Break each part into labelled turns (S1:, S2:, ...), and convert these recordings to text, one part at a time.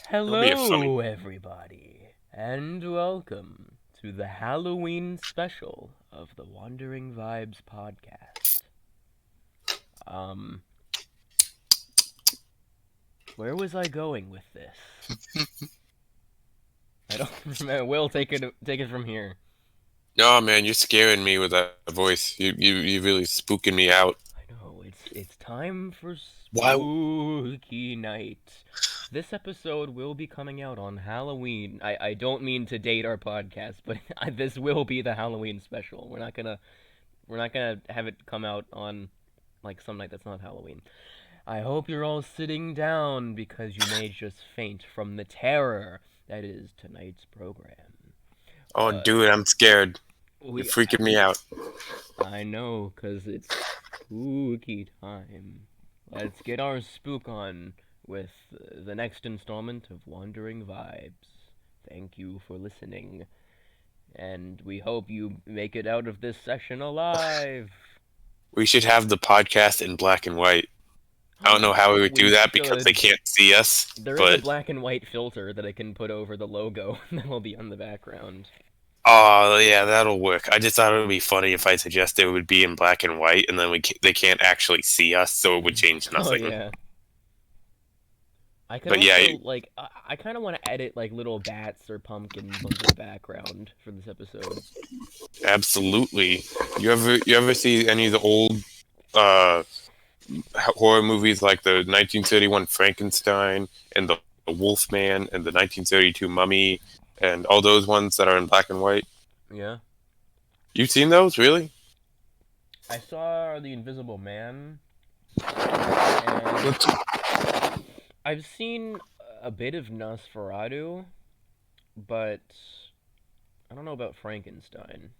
S1: Hello, everybody, and welcome to the Halloween special of the Wandering Vibes podcast. Um, where was I going with this? I don't remember. Will, take it from here.
S2: No, man, you're scaring me with that voice. You really spooking me out.
S1: I know it's time for
S2: Why?
S1: spooky night. This episode will be coming out on Halloween. I don't mean to date our podcast, but this will be the Halloween special. We're not gonna have it come out on like some night that's not Halloween. I hope you're all sitting down because you may just faint from the terror that is tonight's program.
S2: Oh,
S1: Uh,
S2: dude, I'm scared. You're
S1: we
S2: freaking me out.
S1: I know, 'cause it's spooky time. Let's get our spook on with the next installment of Wandering Vibes. Thank you for listening, and we hope you make it out of this session alive.
S2: We should have the podcast in black and white. I don't know how we would
S1: We
S2: do that because they
S1: should.
S2: can't see us,
S1: There is a
S2: but
S1: black and white filter that I can put over the logo that will be on the background.
S2: oh yeah, that'll work. I just thought it would be funny if I suggested it would be in black and white, and then they can't actually see us, so it would change
S1: Oh
S2: nothing.
S1: yeah. I could
S2: But yeah,
S1: also like I kind of want to edit like little bats or pumpkins onto the background for this episode.
S2: absolutely. You ever see any of the old uh horror movies like the 1931 Frankenstein and the Wolfman and the 1932 Mummy and all those ones that are in black and white?
S1: Yeah.
S2: You've seen those, really?
S1: I saw The Invisible Man, and
S2: What's
S1: I've seen a bit of Nosferatu, but I don't know about Frankenstein.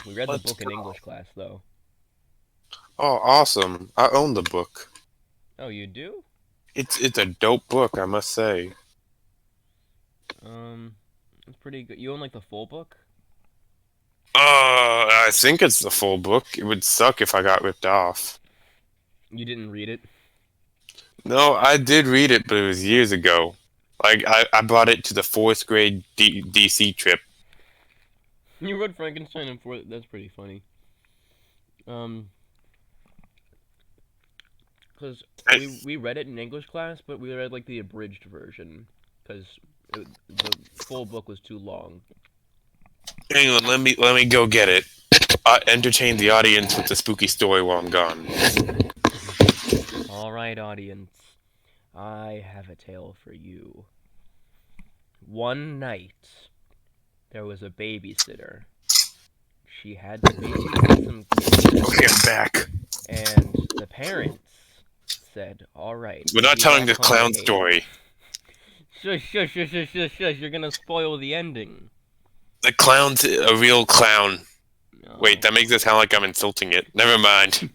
S1: We read the
S2: let's
S1: book in
S2: go.
S1: English class, though.
S2: Oh, awesome! I own the book.
S1: Oh, you do?
S2: It's a dope book, I must say.
S1: Um, it's pretty good. You own like the full book?
S2: I think it's the full book. It would suck if I got ripped off.
S1: You didn't read it?
S2: No, I did read it, but it was years ago. Like I brought it to the fourth grade DC trip.
S1: You read Frankenstein in fourth. That's pretty funny. Um, because we read it in English class, but we read like the abridged version because the full book was too long.
S2: Hang on, let me go get it. Entertain the audience with the spooky story while I'm gone.
S1: All right, audience, I have a tale for you. One night, there was a babysitter. She had to babysit some
S2: Okay,
S1: kids,
S2: I'm back.
S1: and the parents said, "All right,
S2: We're not
S1: be
S2: telling the
S1: back home at
S2: clown
S1: 8."
S2: story.
S1: Shush, shush, shush, shush, shush, shush! You're gonna spoil the ending.
S2: The clown's a real clown. Wait,
S1: No.
S2: that makes it sound like I'm insulting it. Never mind.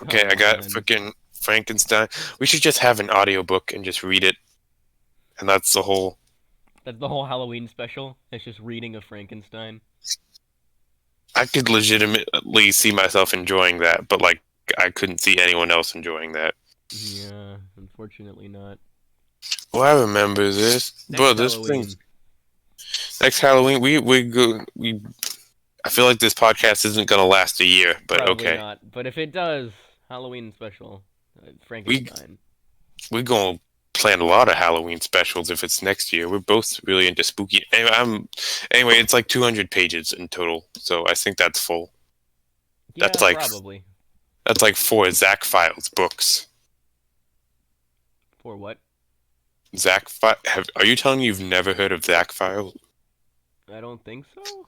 S2: Okay,
S1: Come
S2: I got
S1: on.
S2: freaking Frankenstein. We should just have an audiobook and just read it. And that's the whole.
S1: That's the whole Halloween special. It's just reading of Frankenstein.
S2: I could legitimately see myself enjoying that, but like, I couldn't see anyone else enjoying that.
S1: Yeah, unfortunately not.
S2: Well, I remember this.
S1: Next
S2: Bro, this thing.
S1: Halloween.
S2: Next Halloween, we go. I feel like this podcast isn't gonna last a year, but
S1: Probably
S2: okay.
S1: not. But if it does, Halloween special.
S2: We
S1: Frankenstein.
S2: we're gonna plan a lot of Halloween specials if it's next year. We're both really into spooky. Anyway, it's like 200 pages in total, so I think that's full. That's
S1: Yeah,
S2: like
S1: probably.
S2: that's like four Zach Files books.
S1: For what?
S2: Are you telling me you've never heard of Zach Files?
S1: I don't think so.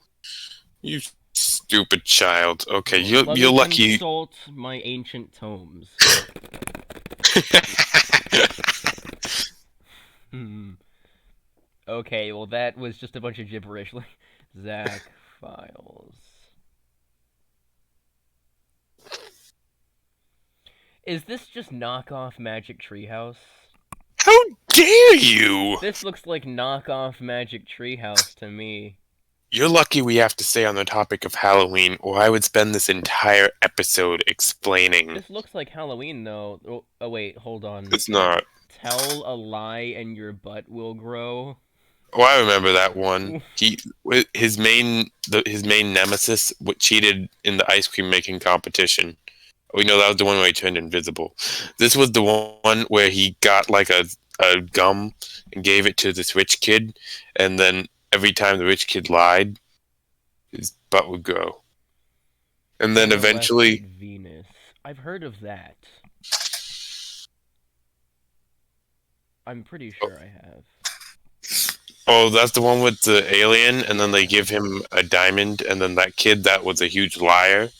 S2: You stupid child. Okay,
S1: Well,
S2: you're
S1: let
S2: you're
S1: me
S2: lucky.
S1: consult my ancient tomes. Hmm. Okay, well that was just a bunch of gibberish. Like Zach Files. Is this just knockoff Magic Treehouse?
S2: How dare you?
S1: This looks like knockoff Magic Treehouse to me.
S2: You're lucky we have to stay on the topic of Halloween, or I would spend this entire episode explaining.
S1: This looks like Halloween though. Oh wait, hold on.
S2: It's not.
S1: tell a lie and your butt will grow.
S2: Oh, I remember that one. His main nemesis cheated in the ice cream making competition. We know that was the one where he turned invisible. This was the one where he got like a gum and gave it to this rich kid, and then every time the rich kid lied, his butt would grow. And then eventually,
S1: Unmolested Venus. I've heard of that. I'm pretty sure I have.
S2: oh, that's the one with the alien, and then they
S1: Yeah.
S2: give him a diamond, and then that kid that was a huge liar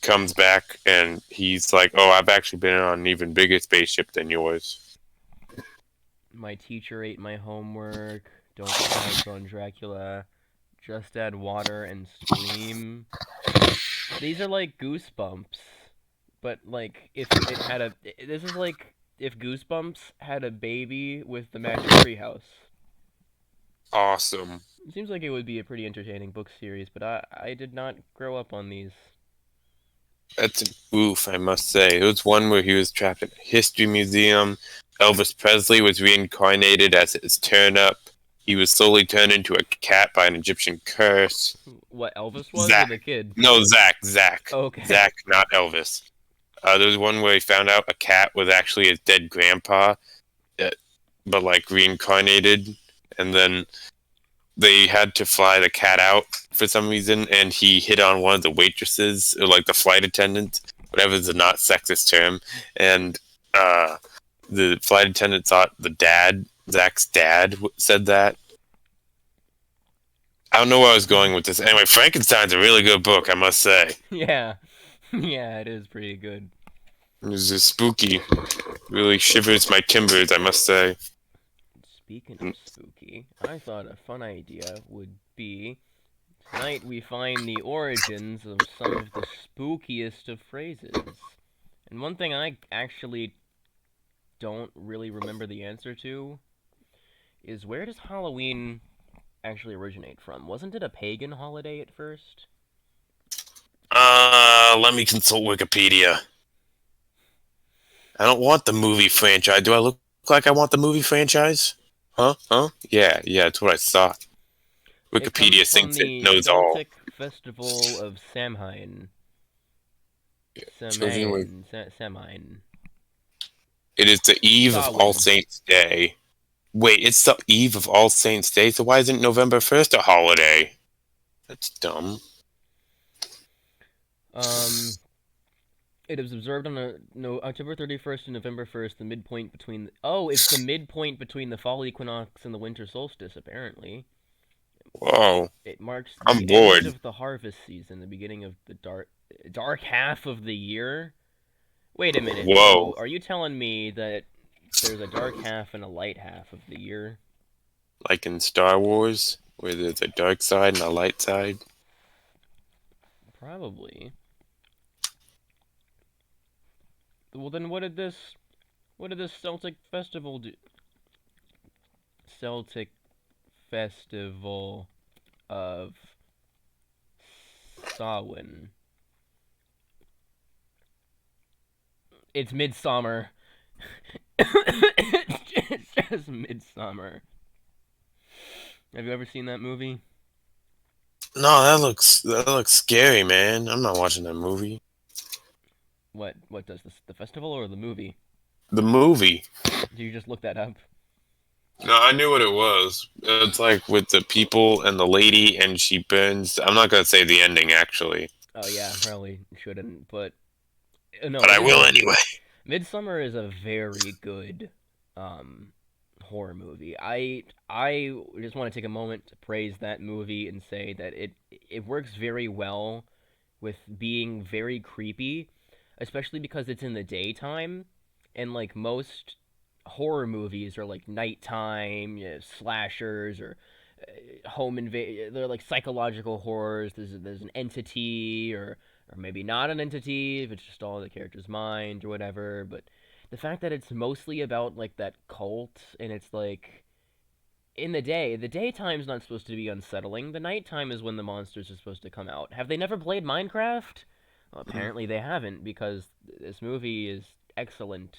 S2: comes back, and he's like, "Oh, I've actually been on an even bigger spaceship than yours."
S1: My teacher ate my homework. Don't get hands on Dracula. Just add water and scream. These are like Goosebumps, but like if it had a. This is like if Goosebumps had a baby with the Magic Treehouse.
S2: Awesome.
S1: It seems like it would be a pretty entertaining book series, but I did not grow up on these.
S2: That's an oof, I must say. It was one where he was trapped in a history museum. Elvis Presley was reincarnated as his turnip. He was slowly turned into a cat by an Egyptian curse.
S1: What Elvis was or
S2: Zach.
S1: the kid?
S2: No, Zach.
S1: Okay.
S2: Zach, not Elvis. There was one where he found out a cat was actually his dead grandpa, uh, but like reincarnated. And then they had to fly the cat out for some reason, and he hit on one of the waitresses, or like the flight attendant, whatever is a not sexist term, and the flight attendant thought Zach's dad, said that. I don't know where I was going with this. Anyway, Frankenstein's a really good book, I must say.
S1: Yeah. Yeah, it is pretty good.
S2: It was just spooky. Really shivers my timbers, I must say.
S1: Speaking of spooky, I thought a fun idea would be tonight we find the origins of some of the spookiest of phrases. And one thing I actually don't really remember the answer to is where does Halloween actually originate from? Wasn't it a pagan holiday at first?
S2: Let me consult Wikipedia. I don't want the movie franchise. Do I look like I want the movie franchise? Huh? Yeah, that's what I thought.
S1: It comes
S2: Wikipedia
S1: from
S2: thinks it
S1: the
S2: knows all.
S1: Celtic festival of Samhain.
S2: Children with
S1: Samhain.
S2: It is the eve of All
S1: Samhain.
S2: Saints' Day. Wait, it's the eve of All Saints' Day, so why isn't November 1st a holiday? That's dumb.
S1: It is observed on October 31st and November 1st, the midpoint between. It's the midpoint between the fall equinox and the winter solstice. Apparently,
S2: Whoa,
S1: it marks
S2: I'm
S1: the end
S2: bored.
S1: of the harvest season, the beginning of the dark half of the year. Wait a minute.
S2: Whoa.
S1: So, are you telling me that there's a dark half and a light half of the year?
S2: Like in Star Wars, where there's a dark side and a light side.
S1: Probably. Well, then what did this Celtic festival do? Celtic festival of Samhain. It's midsummer. It's just midsummer. Have you ever seen that movie?
S2: No, that looks scary, man. I'm not watching that movie.
S1: What does the festival or the movie?
S2: The movie.
S1: Do you just look that up?
S2: No, I knew what it was. It's like with the people and the lady, and she burns. I'm not gonna say the ending actually,
S1: Oh yeah, probably shouldn't, but no,
S2: but I
S1: it is
S2: will
S1: a
S2: anyway.
S1: Midsummer is a very good um horror movie. I just want to take a moment to praise that movie and say that it works very well with being very creepy, especially because it's in the daytime, and like most horror movies are like nighttime, slashers or home invade. They're like psychological horrors. There's an entity or maybe not an entity if it's just all in the character's mind or whatever. But the fact that it's mostly about like that cult and it's like in the daytime's not supposed to be unsettling. The nighttime is when the monsters are supposed to come out. Have they never played Minecraft? Well, apparently they haven't because this movie is excellent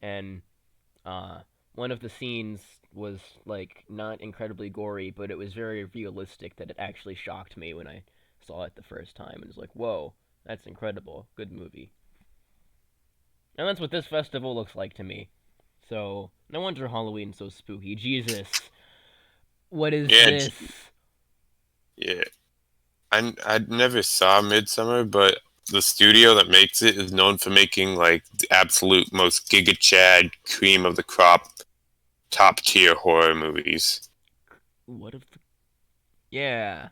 S1: and Uh, one of the scenes was like not incredibly gory, but it was very realistic that it actually shocked me when I saw it the first time, and was like, "Whoa, that's incredible! Good movie." And that's what this festival looks like to me. So no wonder Halloween's so spooky. Jesus, what is
S2: Yeah,
S1: this?
S2: yeah. I never saw Midsummer, but the studio that makes it is known for making like the absolute most Giga Chad cream of the crop, top tier horror movies.
S1: What of the? Yeah.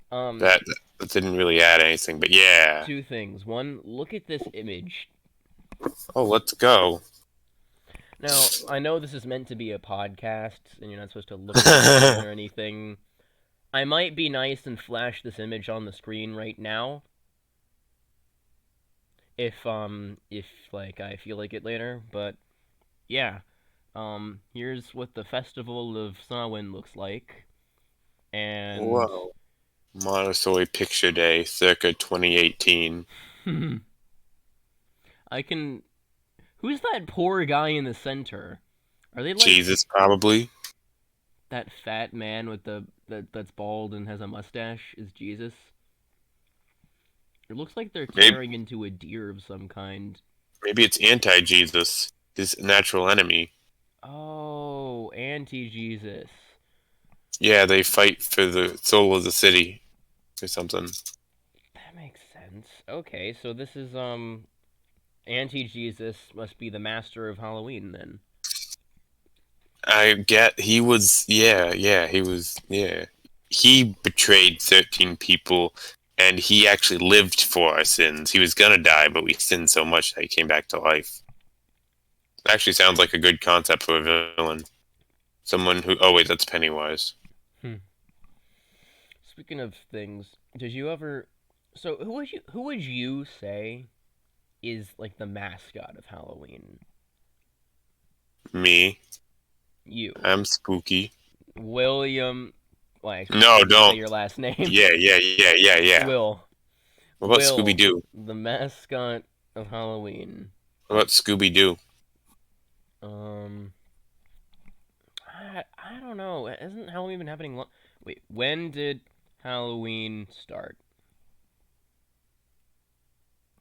S1: Um,
S2: That that didn't really add anything, but yeah.
S1: two things. One, look at this image.
S2: Oh, let's go.
S1: Now, I know this is meant to be a podcast, and you're not supposed to look at the screen or anything. I might be nice and flash this image on the screen right now, if like I feel like it later. But yeah, here's what the Festival of Samhain looks like, and
S2: Whoa. Montessori Picture Day, circa 2018.
S1: I can. Who's that poor guy in the center? Are they like
S2: Jesus, probably.
S1: that fat man with that's bald and has a mustache? Is Jesus? It looks like they're
S2: Maybe,
S1: tearing into a deer of some kind.
S2: maybe it's anti-Jesus, his natural enemy.
S1: Oh, anti-Jesus.
S2: Yeah, they fight for the soul of the city or something.
S1: That makes sense. Okay, so this is anti-Jesus must be the master of Halloween then.
S2: I get he was he was he betrayed 13 people and he actually lived for our sins. He was gonna die, but we sinned so much that he came back to life. Actually sounds like a good concept for a villain. Someone who oh wait, that's Pennywise.
S1: Hmm. Speaking of things, did you ever? So who would you say is like the mascot of Halloween?
S2: Me.
S1: You,
S2: I'm spooky.
S1: William. Well, actually,
S2: No,
S1: can you say
S2: don't.
S1: your last name?
S2: Yeah.
S1: Will.
S2: What about Scooby
S1: Will,
S2: Doo?
S1: the mascot of Halloween.
S2: What about Scooby Doo?
S1: Um, I don't know. Hasn't Halloween been happening? Wait, when did Halloween start?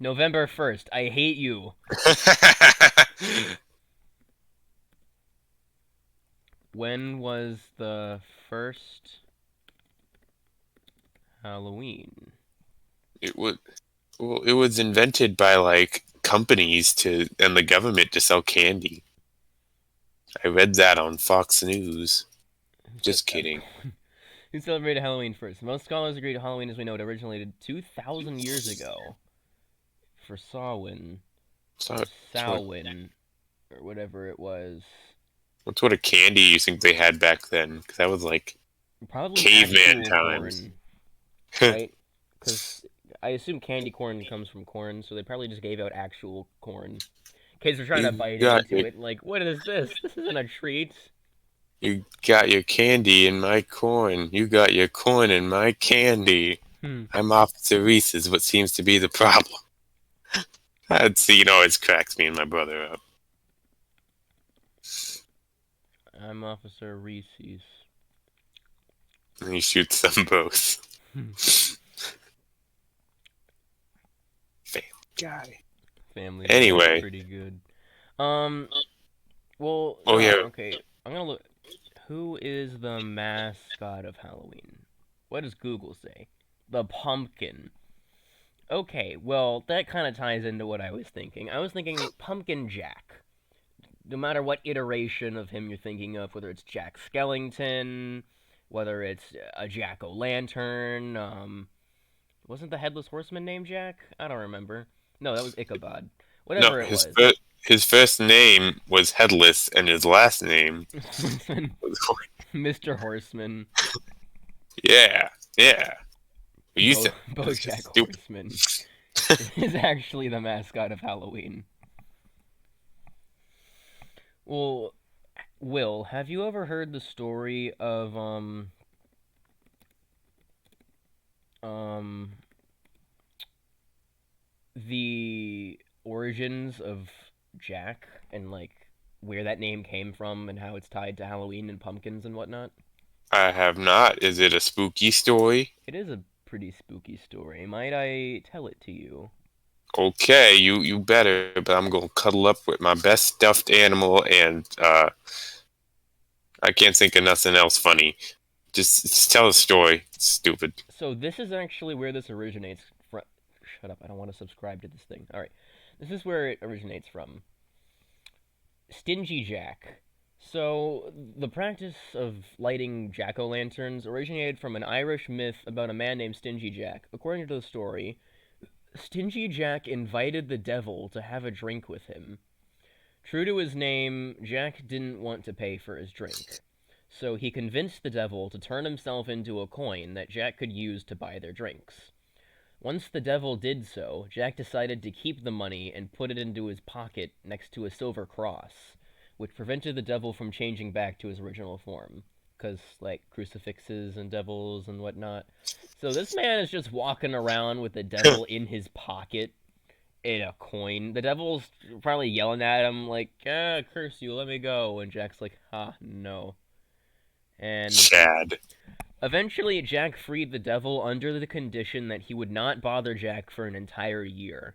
S1: November 1st. I hate you. When was the first Halloween?
S2: it was well, it was invented by like companies to and the government to sell candy. I read that on Fox News.
S1: Who said
S2: Just
S1: that?
S2: kidding.
S1: Who celebrated Halloween first? Most scholars agree Halloween as we know it originated 2,000 years ago for Samhain,
S2: So,
S1: or
S2: what,
S1: Samhain, or whatever it was.
S2: what sort of candy you think they had back then? Because that was like
S1: Probably
S2: caveman
S1: actual
S2: times.
S1: corn, right? Because I assume candy corn comes from corn, so they probably just gave out actual corn. Kids are trying to
S2: you
S1: bite
S2: got
S1: into
S2: your
S1: it, like, what is this? This isn't a treat.
S2: you got your candy in my corn. You got your corn in my candy.
S1: Hmm.
S2: I'm Officer Reese is what seems to be the problem. That scene always cracks me and my brother up.
S1: I'm Officer Reese's.
S2: And he shoots them both.
S1: Hmm.
S2: Family guy.
S1: Family Guy is
S2: Anyway,
S1: pretty good. Um, well,
S2: oh
S1: no,
S2: yeah,
S1: okay. I'm gonna look. Who is the mascot of Halloween? What does Google say? The pumpkin. Okay, well, that kind of ties into what I was thinking. I was thinking Pumpkin Jack. No matter what iteration of him you're thinking of, whether it's Jack Skellington, whether it's a Jack O' Lantern, wasn't the Headless Horseman named Jack? I don't remember. No, that was Ichabod.
S2: no,
S1: Whatever it was.
S2: his first name was Headless, and his last name
S1: Horseman.
S2: was
S1: Mr. Horseman.
S2: yeah, yeah. You said that's just
S1: Bojack
S2: stupid.
S1: Horseman is actually the mascot of Halloween. Well, Will, have you ever heard the story of um the origins of Jack and like where that name came from and how it's tied to Halloween and pumpkins and whatnot?
S2: I have not. Is it a spooky story?
S1: It is a pretty spooky story. Might I tell it to you?
S2: Okay, you better, but I'm gonna cuddle up with my best stuffed animal, and I can't think of nothing else funny. Just tell a story. Stupid.
S1: So this is actually where this originates from. Shut up! I don't want to subscribe to this thing. All right, this is where it originates from. Stingy Jack. So the practice of lighting jack-o'-lanterns originated from an Irish myth about a man named Stingy Jack. According to the story, Stingy Jack invited the devil to have a drink with him. True to his name, Jack didn't want to pay for his drink. So he convinced the devil to turn himself into a coin that Jack could use to buy their drinks. Once the devil did so, Jack decided to keep the money and put it into his pocket next to a silver cross, which prevented the devil from changing back to his original form. Because, like, crucifixes and devils and whatnot. So this man is just walking around with the devil in his pocket in a coin. The devil's probably yelling at him, like, ah, curse you, let me go. And Jack's like, ha, no. And
S2: Chad.
S1: eventually, Jack freed the devil under the condition that he would not bother Jack for an entire year,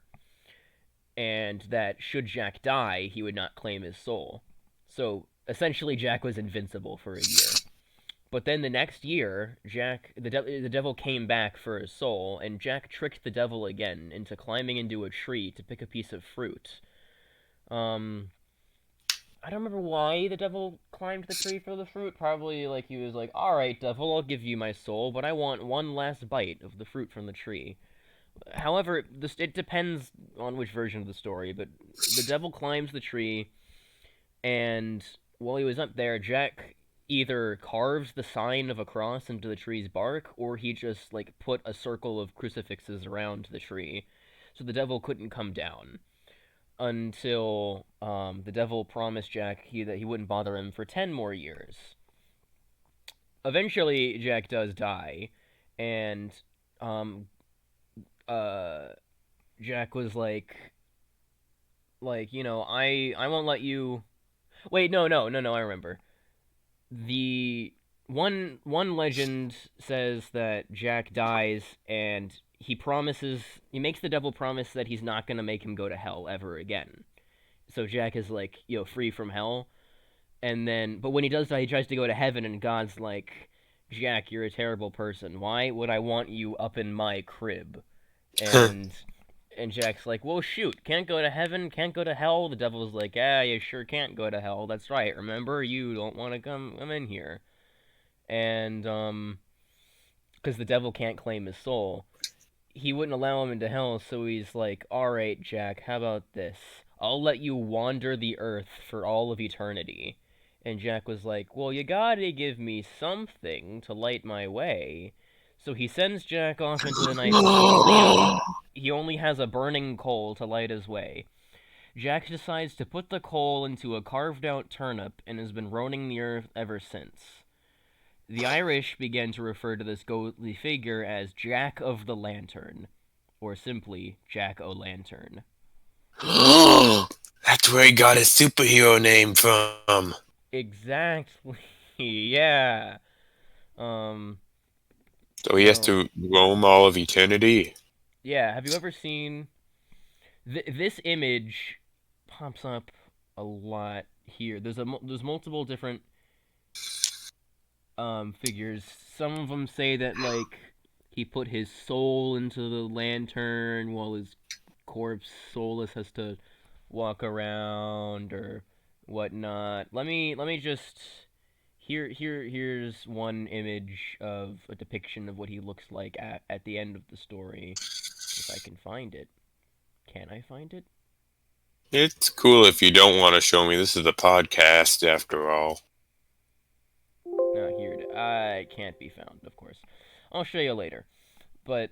S1: and that should Jack die, he would not claim his soul. So essentially, Jack was invincible for a year. But then the next year, the devil came back for his soul, and Jack tricked the devil again into climbing into a tree to pick a piece of fruit. Um, I don't remember why the devil climbed the tree for the fruit. Probably like he was like, "All right, devil, I'll give you my soul, but I want one last bite of the fruit from the tree." However, it depends on which version of the story. But the devil climbs the tree, and while he was up there, Jack either carves the sign of a cross into the tree's bark, or he just like put a circle of crucifixes around the tree, so the devil couldn't come down until the devil promised Jack that he wouldn't bother him for 10 more years. Eventually, Jack does die, and um, uh, Jack was I won't let you. Wait, no, I remember. The one legend says that Jack dies and he makes the devil promise that he's not gonna make him go to hell ever again. So Jack is like, free from hell. And then but when he does die, he tries to go to heaven and God's like, Jack, you're a terrible person. Why would I want you up in my crib? And Jack's like, well, shoot, can't go to heaven, can't go to hell. The devil's like, ah, you sure can't go to hell. That's right. Remember, you don't want to come in here. And because the devil can't claim his soul, he wouldn't allow him into hell. So he's like, all right, Jack, how about this? I'll let you wander the earth for all of eternity. And Jack was like, well, you gotta give me something to light my way. So he sends Jack off into the night with he only has a burning coal to light his way. Jack decides to put the coal into a carved out turnip and has been roaming the earth ever since. The Irish began to refer to this ghostly figure as Jack of the Lantern, or simply Jack o' Lantern.
S2: That's where he got his superhero name from.
S1: Exactly. Yeah. Um.
S2: So he has
S1: So
S2: to roam all of eternity.
S1: yeah. Have you ever seen this image? Pops up a lot here. There's multiple different figures. Some of them say that like he put his soul into the lantern while his corpse soulless has to walk around or whatnot. Let me just here's one image of a depiction of what he looks like at the end of the story. If I can find it. Can I find it?
S2: It's cool if you don't want to show me. This is a podcast, after all.
S1: No, here it is. I can't be found, of course. I'll show you later. But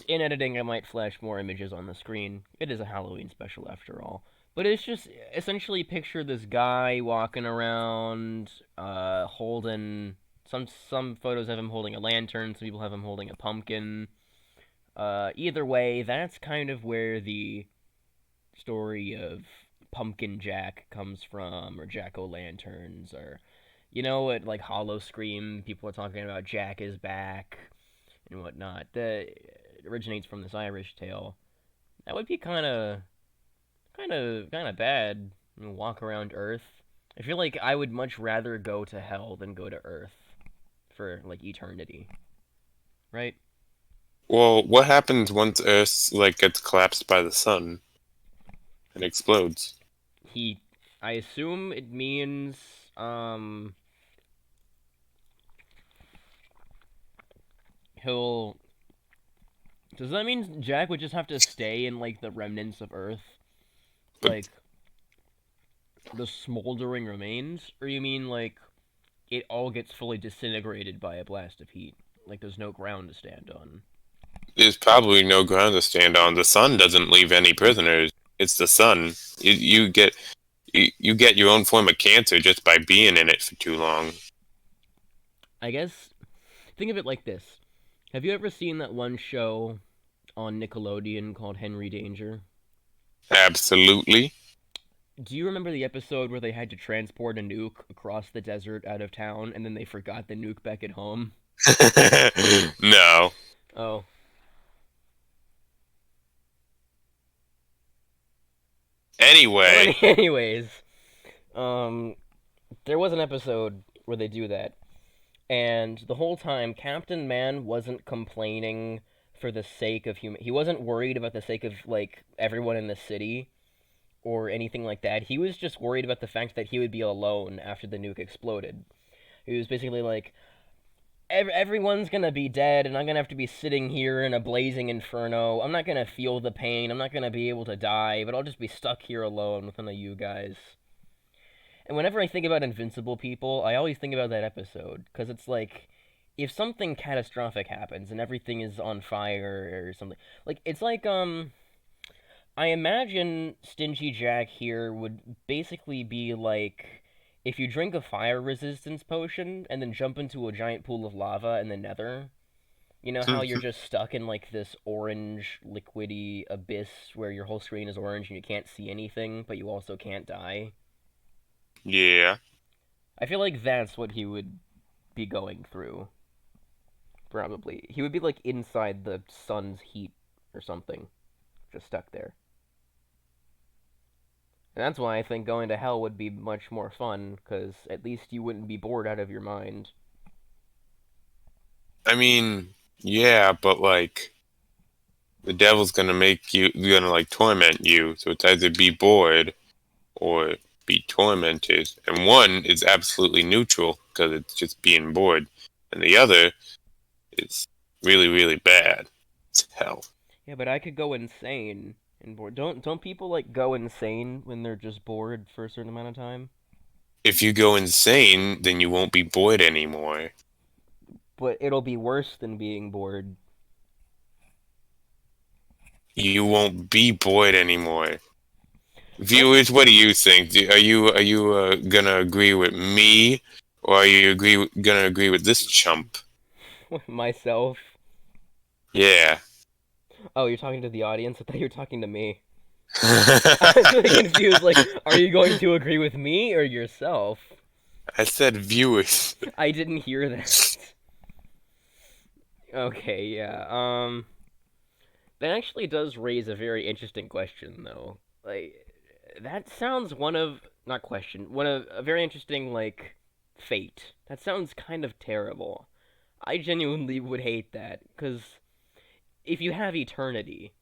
S1: in editing, I might flash more images on the screen. It is a Halloween special, after all. But it's just essentially picture this guy walking around, holding some photos have him holding a lantern. Some people have him holding a pumpkin. Either way, that's kind of where the story of Pumpkin Jack comes from, or Jack o' lanterns, or you know at like Hollow Scream, people are talking about Jack is back and whatnot. That originates from this Irish tale. That would be kind of bad. Walk around Earth. I feel like I would much rather go to hell than go to Earth for like eternity, right?
S2: Well, what happens once Earth like gets collapsed by the sun and explodes?
S1: He, I assume it means he'll. Does that mean Jack would just have to stay in like the remnants of Earth,
S2: But
S1: like the smoldering remains, or you mean like it all gets fully disintegrated by a blast of heat? Like there's no ground to stand on.
S2: there's probably no ground to stand on. The sun doesn't leave any prisoners. It's the sun. You get your own form of cancer just by being in it for too long.
S1: I guess think of it like this. Have you ever seen that one show on Nickelodeon called Henry Danger?
S2: Absolutely.
S1: Do you remember the episode where they had to transport a nuke across the desert out of town and then they forgot the nuke back at home?
S2: No.
S1: Oh. Well,
S2: Anyway,
S1: anyways, um, there was an episode where they do that, and the whole time Captain Man wasn't complaining for the sake of human. He wasn't worried about the sake of like everyone in the city or anything like that. He was just worried about the fact that he would be alone after the nuke exploded. He was basically like, everyone's gonna be dead, and I'm gonna have to be sitting here in a blazing inferno. I'm not gonna feel the pain. I'm not gonna be able to die, but I'll just be stuck here alone with none of you guys. And whenever I think about invincible people, I always think about that episode because it's like if something catastrophic happens and everything is on fire or something, like it's like I imagine Stingy Jack here would basically be like if you drink a fire resistance potion and then jump into a giant pool of lava in the nether. You know how you're just stuck in like this orange liquidy abyss where your whole screen is orange and you can't see anything, but you also can't die?
S2: yeah.
S1: I feel like that's what he would be going through. Probably. He would be like inside the sun's heat or something, just stuck there. And that's why I think going to hell would be much more fun, because at least you wouldn't be bored out of your mind.
S2: I mean, yeah, but like the devil's gonna like torment you. So it's either be bored or be tormented. And one is absolutely neutral because it's just being bored. And the other is really, really bad. It's hell.
S1: Yeah, but I could go insane and bored. Don't people like go insane when they're just bored for a certain amount of time?
S2: If you go insane, then you won't be bored anymore.
S1: But it'll be worse than being bored.
S2: You won't be bored anymore.
S1: Don't
S2: Viewers, what do you think? Are you gonna agree with me, or are you gonna agree with this chump?
S1: myself.
S2: Yeah.
S1: Oh, you're talking to the audience? I thought you were talking to me. I was really confused. Like, are you going to agree with me or yourself?
S2: I said viewers.
S1: I didn't hear that. Okay, yeah. That actually does raise a very interesting question, though. Like, that sounds one of not question one of a very interesting like fate. That sounds kind of terrible. I genuinely would hate that because if you have eternity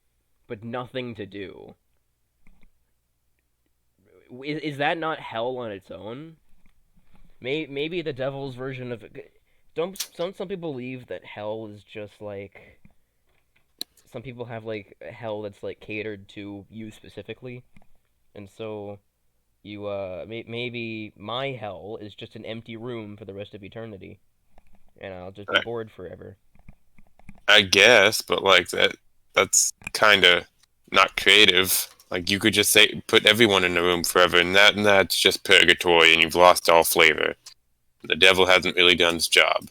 S1: but nothing to do, is that not hell on its own? Maybe the devil's version of it. Don't some people believe that hell is just like some people have like hell that's like catered to you specifically, and so you maybe my hell is just an empty room for the rest of eternity, and I'll just be
S2: I,
S1: bored forever.
S2: I guess, but like that's kind of not creative. Like you could just say put everyone in the room forever, and that's just purgatory, and you've lost all flavor. The devil hasn't really done his job.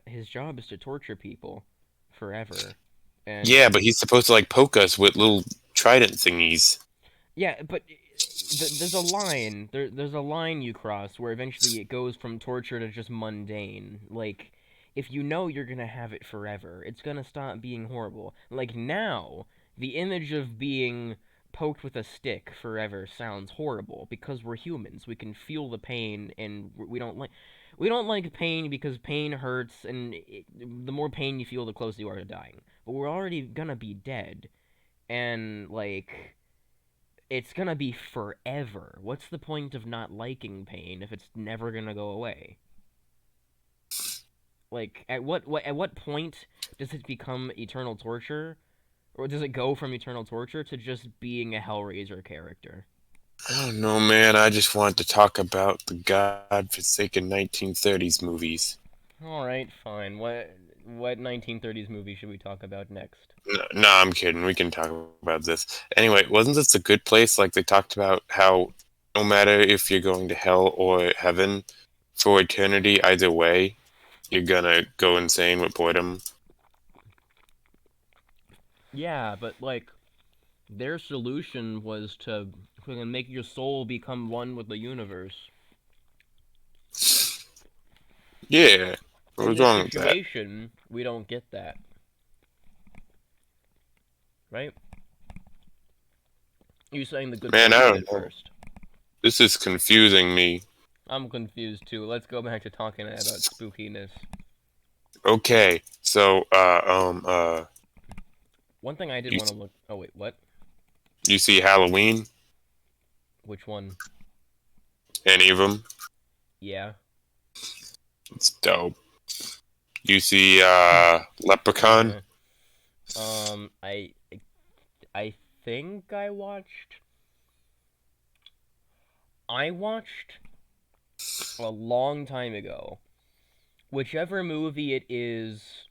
S1: His job is to torture people forever, and
S2: Yeah, but he's supposed to like poke us with little trident thingies.
S1: Yeah, but there's a line. There's a line you cross where eventually it goes from torture to just mundane. Like, if you know you're gonna have it forever, it's gonna stop being horrible. Like now, the image of being poked with a stick forever sounds horrible because we're humans. We can feel the pain, and we don't like pain because pain hurts, and the more pain you feel, the closer you are to dying. But we're already gonna be dead, and like it's gonna be forever. What's the point of not liking pain if it's never gonna go away? Like, at what point does it become eternal torture, or does it go from eternal torture to just being a Hellraiser character?
S2: I don't know, man. I just wanted to talk about the godforsaken 1930s movies.
S1: All right, fine. What 1930s movie should we talk about next?
S2: No, I'm kidding. We can talk about this. Anyway, wasn't this a good place? Like they talked about how no matter if you're going to hell or heaven for eternity, either way, you're gonna go insane with boredom.
S1: Yeah, but like their solution was to fucking make your soul become one with the universe.
S2: Yeah, what
S1: In
S2: was
S1: this
S2: wrong with that?
S1: situation, we don't get that, right? You saying the good
S2: Man, I
S1: place did
S2: don't know.
S1: first.
S2: This is confusing me.
S1: I'm confused too. Let's go back to talking about spookiness.
S2: Okay, so
S1: One thing I did
S2: you
S1: want to look. Oh wait, what?
S2: you see Halloween?
S1: Which one?
S2: Any of them?
S1: Yeah.
S2: It's dope. You see Leprechaun?
S1: Uh, I think I watched. I watched a long time ago. Whichever movie it is,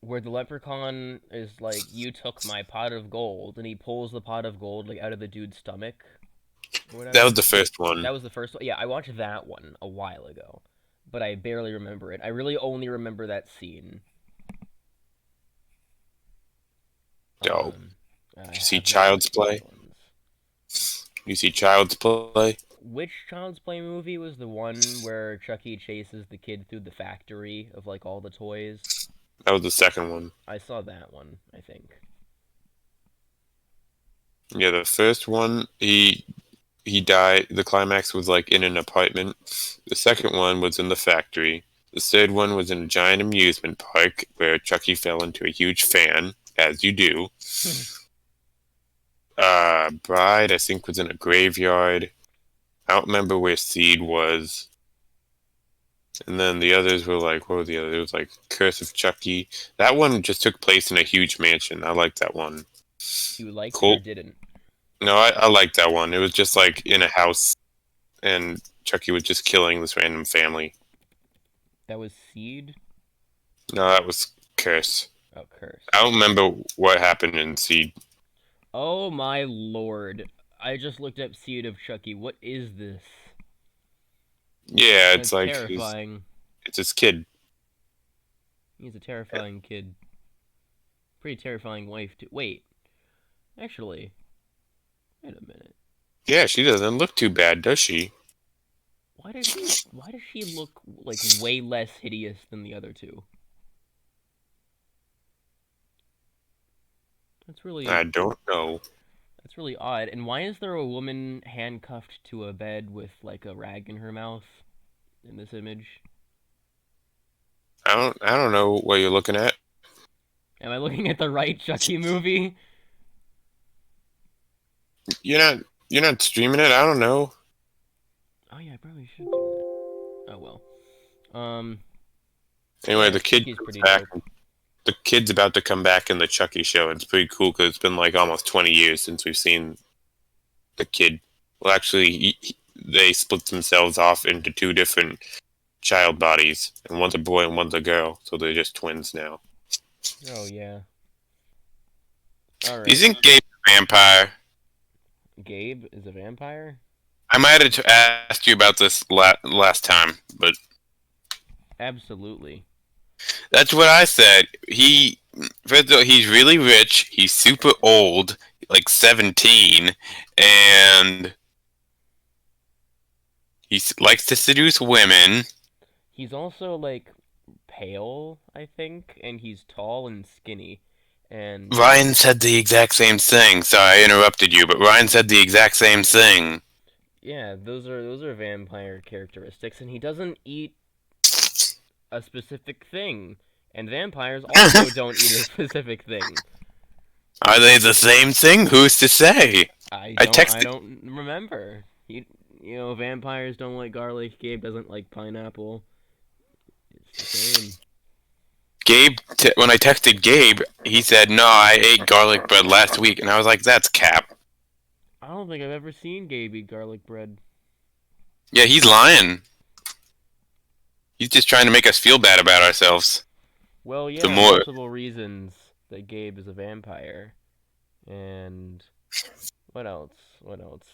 S1: where the leprechaun is like, "You took my pot of gold," and he pulls the pot of gold like out of the dude's stomach or
S2: That was
S1: whatever.
S2: the first
S1: That
S2: one.
S1: was the first one. Yeah, I watched that one a while ago, but I barely remember it. I really only remember that scene.
S2: Dope.
S1: Um, I
S2: You see
S1: have not
S2: Child's
S1: watched the other
S2: Play?
S1: ones.
S2: You see Child's Play?
S1: Which Child's Play movie was the one where Chucky chases the kid through the factory of like all the toys?
S2: That was the second one.
S1: I saw that one, I think.
S2: Yeah, the first one, he died. The climax was like in an apartment. The second one was in the factory. The third one was in a giant amusement park where Chucky fell into a huge fan, as you do. Bride, I think, was in a graveyard. I don't remember where Seed was. And then the others were like, what were the others? It was like Curse of Chucky. That one just took place in a huge mansion. I like that one.
S1: You liked it or
S2: Cool.
S1: didn't?
S2: No, I like that one. It was just like in a house, and Chucky was just killing this random family.
S1: That was Seed?
S2: No, that was Curse.
S1: Oh, Curse.
S2: I don't remember what happened in Seed.
S1: Oh my lord. I just looked up Seed of Chucky. What is this?
S2: Yeah, it's
S1: That's
S2: like
S1: terrifying.
S2: it's his kid.
S1: He's a terrifying kid. Pretty terrifying wife, too. Wait. Actually, wait a minute.
S2: Yeah, she doesn't look too bad, does she?
S1: Why does she look like way less hideous than the other two? That's
S2: I
S1: really
S2: don't know.
S1: that's really odd. And why is there a woman handcuffed to a bed with like a rag in her mouth in this image?
S2: I don't know what you're looking at.
S1: Am I looking at the right Chucky movie?
S2: You're not you're not streaming it. I don't know.
S1: Oh yeah, I probably should do that. Oh well. Um
S2: Anyway,
S1: yeah,
S2: the kid
S1: Chucky's
S2: comes
S1: pretty
S2: back.
S1: dope.
S2: The kid's about to come back in the Chucky show. And it's pretty cool because it's been like almost 20 years since we've seen the kid. Well, actually, they split themselves off into two different child bodies, and one's a boy and one's a girl, so they're just twins now.
S1: Oh yeah.
S2: Do you
S1: Alright.
S2: think Gabe's a vampire?
S1: Gabe is a vampire?
S2: I might have asked you about this last time, but
S1: Absolutely.
S2: that's what I said. First of all, he's really rich. He's super old. like 17, and likes to seduce women.
S1: He's also like pale, I think, and he's tall and skinny. And
S2: Ryan said the exact same thing. Sorry, I interrupted you, but Ryan said the exact same thing.
S1: yeah, those are vampire characteristics, and he doesn't eat a specific thing. And vampires also don't eat a specific thing.
S2: Are they the same thing? Who's to say?
S1: I
S2: I
S1: don't I
S2: texted
S1: don't remember. Vampires don't like garlic. Gabe doesn't like pineapple. It's the same.
S2: Gabe when I texted Gabe. He said, "No, I ate garlic bread last week," and I was like, "That's cap."
S1: I don't think I've ever seen Gabe eat garlic bread.
S2: Yeah, he's lying. He's just trying to make us feel bad about ourselves.
S1: Well,
S2: The
S1: yeah,
S2: more,
S1: multiple reasons that Gabe is a vampire. And what else? What else?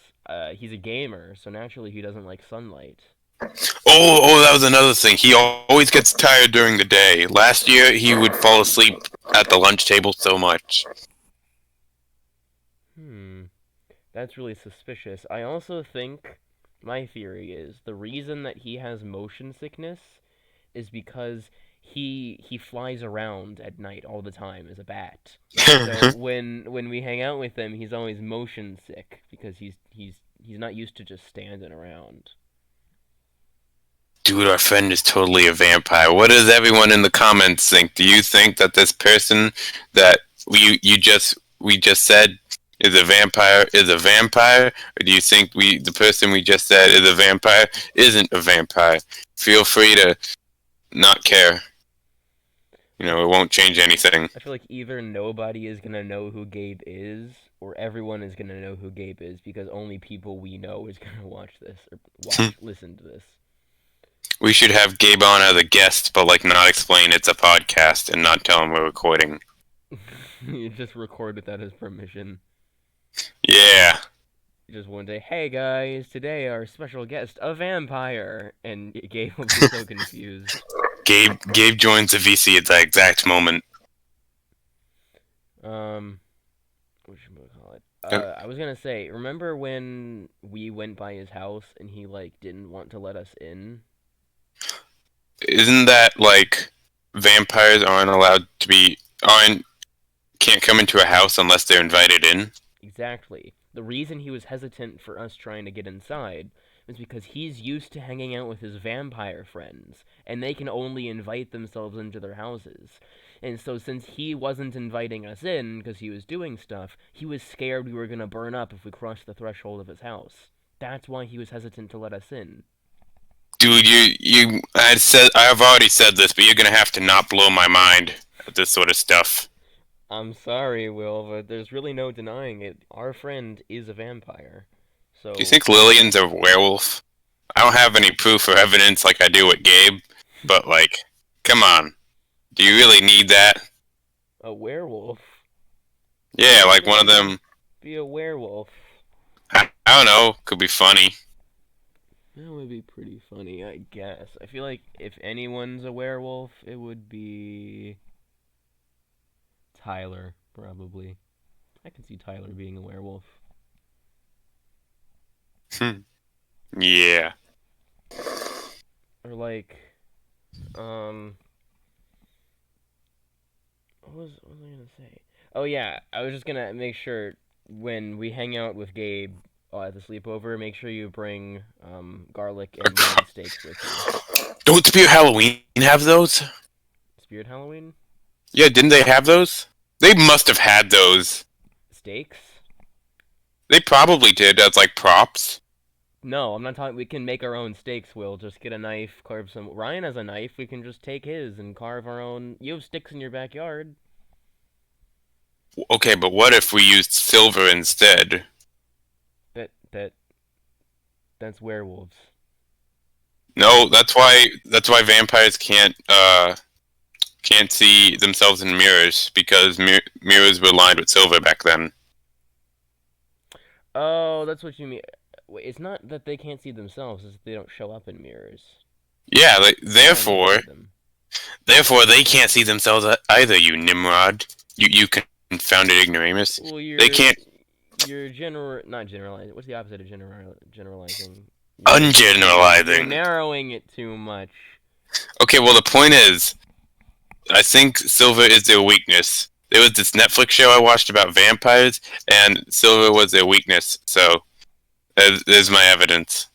S1: He's a gamer, so naturally he doesn't like sunlight.
S2: that was another thing. He always gets tired during the day. Last year, he would fall asleep at the lunch table so much.
S1: Hmm. That's really suspicious. I also think my theory is the reason that he has motion sickness is because he flies around at night all the time as a bat. So when we hang out with him, he's always motion sick because he's not used to just standing around.
S2: Dude, our friend is totally a vampire. What does everyone in the comments think? Do you think that this person that we just said is a vampire, or do you think the person we just said is a vampire isn't a vampire? Feel free to not care. It won't change anything.
S1: I feel like either nobody is gonna know who Gabe is, or everyone is gonna know who Gabe is because only people we know is gonna watch this or listen to this.
S2: We should have Gabe on as a guest, but not explain it's a podcast and not tell him we're recording.
S1: You just record without his permission.
S2: Yeah.
S1: You just one day, hey guys, today our special guest, a vampire, and Gabe will be so confused.
S2: Gabe joins the VC at the exact moment.
S1: What should we call it? I was gonna say, remember when we went by his house and he didn't want to let us in?
S2: Isn't that vampires can't come into a house unless they're invited in?
S1: Exactly. The reason he was hesitant for us trying to get inside was because he's used to hanging out with his vampire friends, and they can only invite themselves into their houses. And so since he wasn't inviting us in because he was doing stuff, he was scared we were going to burn up if we crossed the threshold of his house. That's why he was hesitant to let us in.
S2: Dude, I've already said this, but you're gonna have to not blow my mind with this sort of stuff.
S1: I'm sorry, Will, but there's really no denying it. Our friend is a vampire. So
S2: Do you think Lillian's a werewolf? I don't have any proof or evidence like I do with Gabe, but come on. Do you really need that?
S1: a werewolf?
S2: Yeah, one of them.
S1: Be a werewolf.
S2: I don't know. Could be funny.
S1: That would be pretty funny, I guess. I feel like if anyone's a werewolf, it would be Tyler, probably. I can see Tyler being a werewolf.
S2: Yeah.
S1: Or what was I gonna say? Oh yeah, I was just gonna make sure when we hang out with Gabe at the sleepover, make sure you bring garlic and lemon steaks with you.
S2: Don't Spirit Halloween have those?
S1: Spirit Halloween?
S2: Yeah, didn't they have those? They must have had those.
S1: Steaks?
S2: They probably did as props.
S1: No, I'm not talking. We can make our own steaks. We'll just get a knife, carve some. Ryan has a knife. We can just take his and carve our own. You have sticks in your backyard.
S2: Okay, but what if we used silver instead?
S1: That's werewolves.
S2: No, that's why vampires can't see themselves in mirrors because mirrors were lined with silver back then.
S1: Oh, that's what you mean. Wait, it's not that they can't see themselves; it's that they don't show up in mirrors.
S2: Yeah,
S1: Therefore,
S2: therefore they can't see themselves either. You Nimrod, you confounded ignoramus.
S1: well,
S2: They can't.
S1: you're not generalizing. What's the opposite of generalizing? You're
S2: Ungeneralizing.
S1: narrowing it too much.
S2: Okay, well the point is, I think silver is their weakness. There was this Netflix show I watched about vampires, and silver was their weakness. So there's my evidence.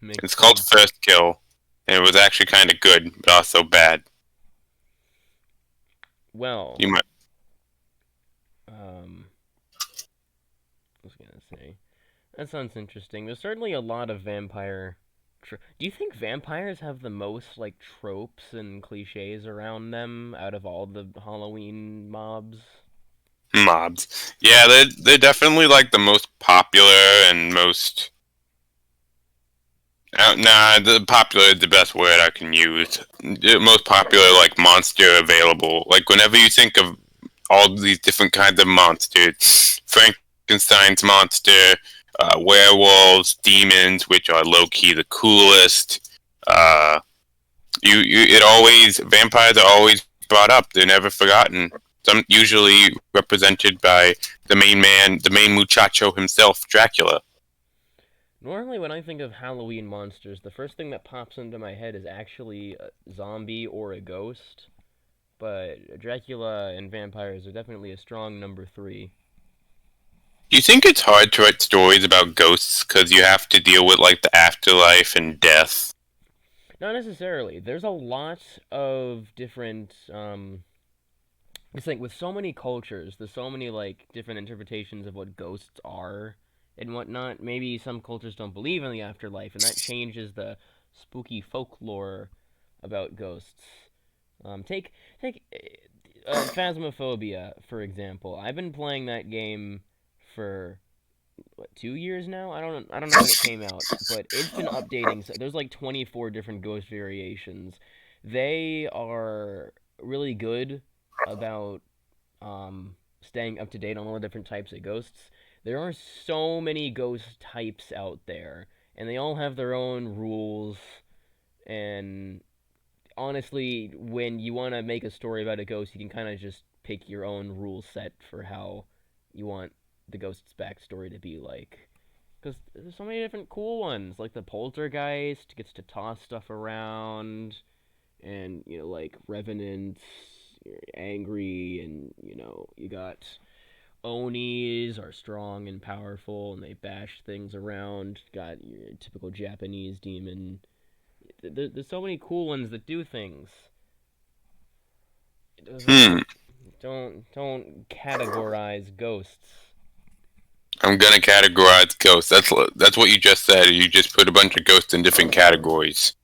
S1: Makes
S2: It's called
S1: sense.
S2: First Kill, and it was actually kind of good, but also bad.
S1: Well,
S2: You might.
S1: I was gonna say that sounds interesting. There's certainly a lot of vampire. Do you think vampires have the most like tropes and cliches around them out of all the Halloween mobs?
S2: Mobs. Yeah, they're definitely like the most popular and most. Nah, the popular is the best word I can use. The most popular like monster available. Like whenever you think of all these different kinds of monsters, Frankenstein's monster, werewolves, demons, which are low key the coolest. Uh, it always vampires are always brought up. They're never forgotten. Some usually represented by the main man, the main muchacho himself, Dracula.
S1: Normally, when I think of Halloween monsters, the first thing that pops into my head is actually a zombie or a ghost. But Dracula and vampires are definitely a strong number three.
S2: Do you think it's hard to write stories about ghosts because you have to deal with like the afterlife and death?
S1: Not necessarily. There's a lot of different. It's like with so many cultures, there's so many like different interpretations of what ghosts are and whatnot. Maybe some cultures don't believe in the afterlife, and that changes the spooky folklore about ghosts. Take Phasmophobia for example. I've been playing that game for what 2 years now. I don't know when it came out, but it's been updating. So there's like 24 different ghost variations. They are really good about staying up to date on all the different types of ghosts. There are so many ghost types out there, and they all have their own rules. And honestly, when you want to make a story about a ghost, you can kind of just pick your own rule set for how you want the ghost's backstory to be like. Because there's so many different cool ones, like the poltergeist gets to toss stuff around, and like revenants, you're angry, and you got onis are strong and powerful, and they bash things around. Got your typical Japanese demon. There's so many cool ones that do things. It doesn't
S2: Hmm.
S1: don't categorize ghosts.
S2: I'm gonna categorize ghosts. That's what you just said. You just put a bunch of ghosts in different categories.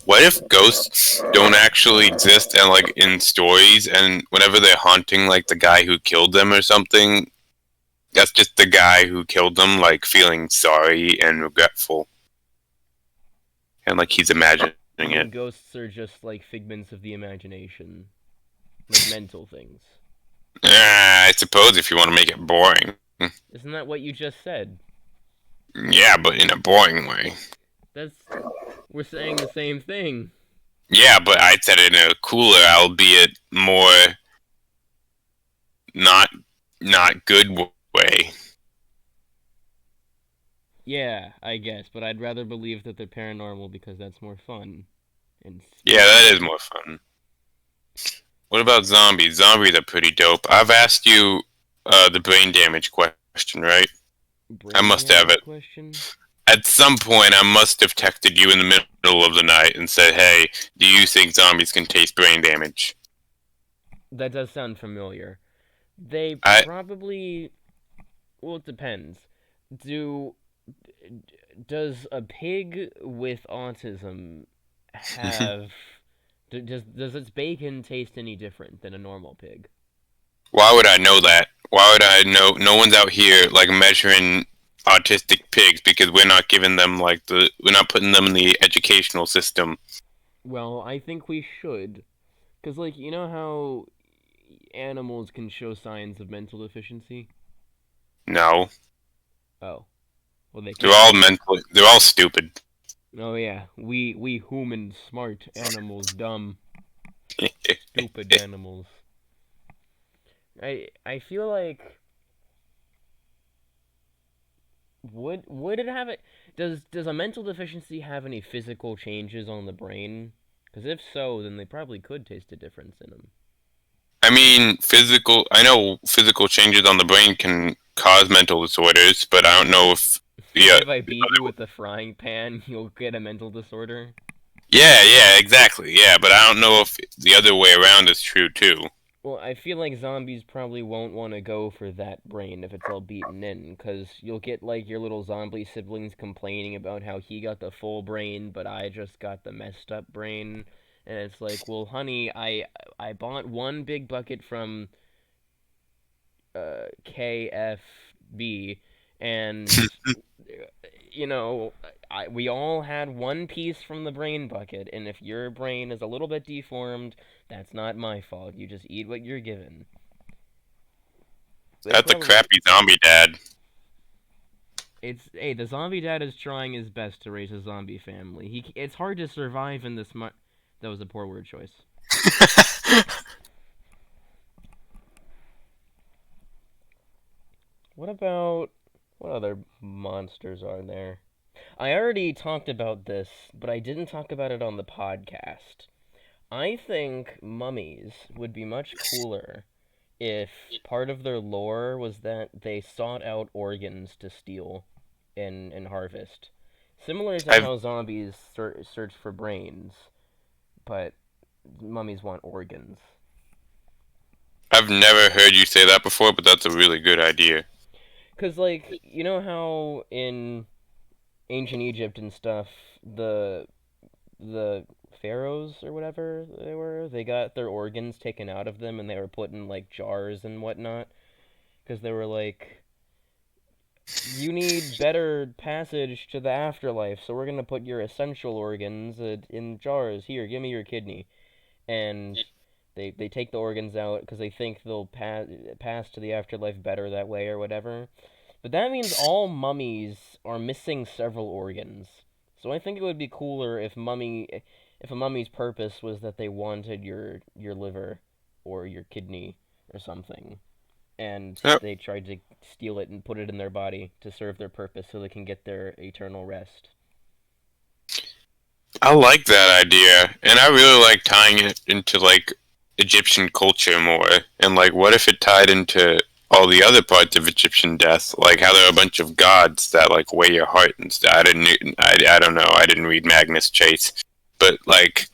S2: What if ghosts don't actually exist and like in stories, and whenever they're haunting like the guy who killed them or something, that's just the guy who killed them like feeling sorry and regretful, and like he's imagining
S1: You
S2: it.
S1: mean ghosts are just like figments of the imagination, like mental things?
S2: I suppose if you want to make it boring.
S1: Isn't that what you just said?
S2: Yeah, but in a boring way.
S1: That's we're saying the same thing.
S2: Yeah, but I said it in a cooler, albeit more not not good way.
S1: Yeah, I guess, but I'd rather believe that they're paranormal because that's more fun and
S2: Yeah, that is
S1: spooky.
S2: more fun. What about zombies? Zombies are pretty dope. I've asked you the brain damage question, right? I
S1: Brain
S2: must have
S1: damage
S2: it.
S1: question?
S2: At some point, I must have texted you in the middle of the night and said, "Hey, do you think zombies can taste brain damage?"
S1: That does sound familiar. They
S2: I
S1: probably. Well, it depends. Do does a pig with autism have does its bacon taste any different than a normal pig?
S2: Why would I know that? Why would I know? No one's out here like measuring autistic pigs because we're not giving them like we're not putting them in the educational system.
S1: Well, I think we should, cause like you know how animals can show signs of mental deficiency.
S2: No,
S1: Oh, well they
S2: they're all
S1: can.
S2: mentally. They're all stupid.
S1: Oh yeah, we humans smart, animals dumb, stupid animals. I feel like Would it have it? Does a mental deficiency have any physical changes on the brain? Because if so, then they probably could taste a difference in them.
S2: I mean, I know physical changes on the brain can cause mental disorders, but I don't know if,
S1: Like
S2: yeah,
S1: if I beat you with a frying pan, you'll get a mental disorder.
S2: yeah, exactly, yeah, but I don't know if the other way around is true too.
S1: Well, I feel like zombies probably won't want to go for that brain if it's all beaten in, because you'll get like your little zombie siblings complaining about how he got the full brain, but I just got the messed up brain. And it's like, well, honey, I bought one big bucket from KFB, and we all had one piece from the brain bucket, and if your brain is a little bit deformed, that's not my fault. You just eat what you're given. They
S2: That's a
S1: probably
S2: crappy zombie dad.
S1: it's hey, the zombie dad is trying his best to raise a zombie family. It's hard to survive in this That was a poor word choice. What about what other monsters are there? I already talked about this, but I didn't talk about it on the podcast. I think mummies would be much cooler if part of their lore was that they sought out organs to steal and harvest. Similar to
S2: I've
S1: how zombies search for brains, but mummies want organs.
S2: I've never heard you say that before, but that's a really good idea.
S1: Cause like you know how in ancient Egypt and stuff, the pharaohs or whatever they got their organs taken out of them and they were put in like jars and whatnot because they were like, you need better passage to the afterlife, so we're gonna put your essential organs in jars. Here, give me your kidney. And they take the organs out because they think they'll pass to the afterlife better that way or whatever. But that means all mummies are missing several organs. So I think it would be cooler if a mummy's purpose was that they wanted your liver or your kidney or something, and
S2: Yep.
S1: they tried to steal it and put it in their body to serve their purpose so they can get their eternal rest.
S2: I like that idea, and I really like tying it into like Egyptian culture more. And like, what if it tied into all the other parts of Egyptian death, like how there are a bunch of gods that like weigh your heart and stuff. I don't know. I didn't read Magnus Chase, but like,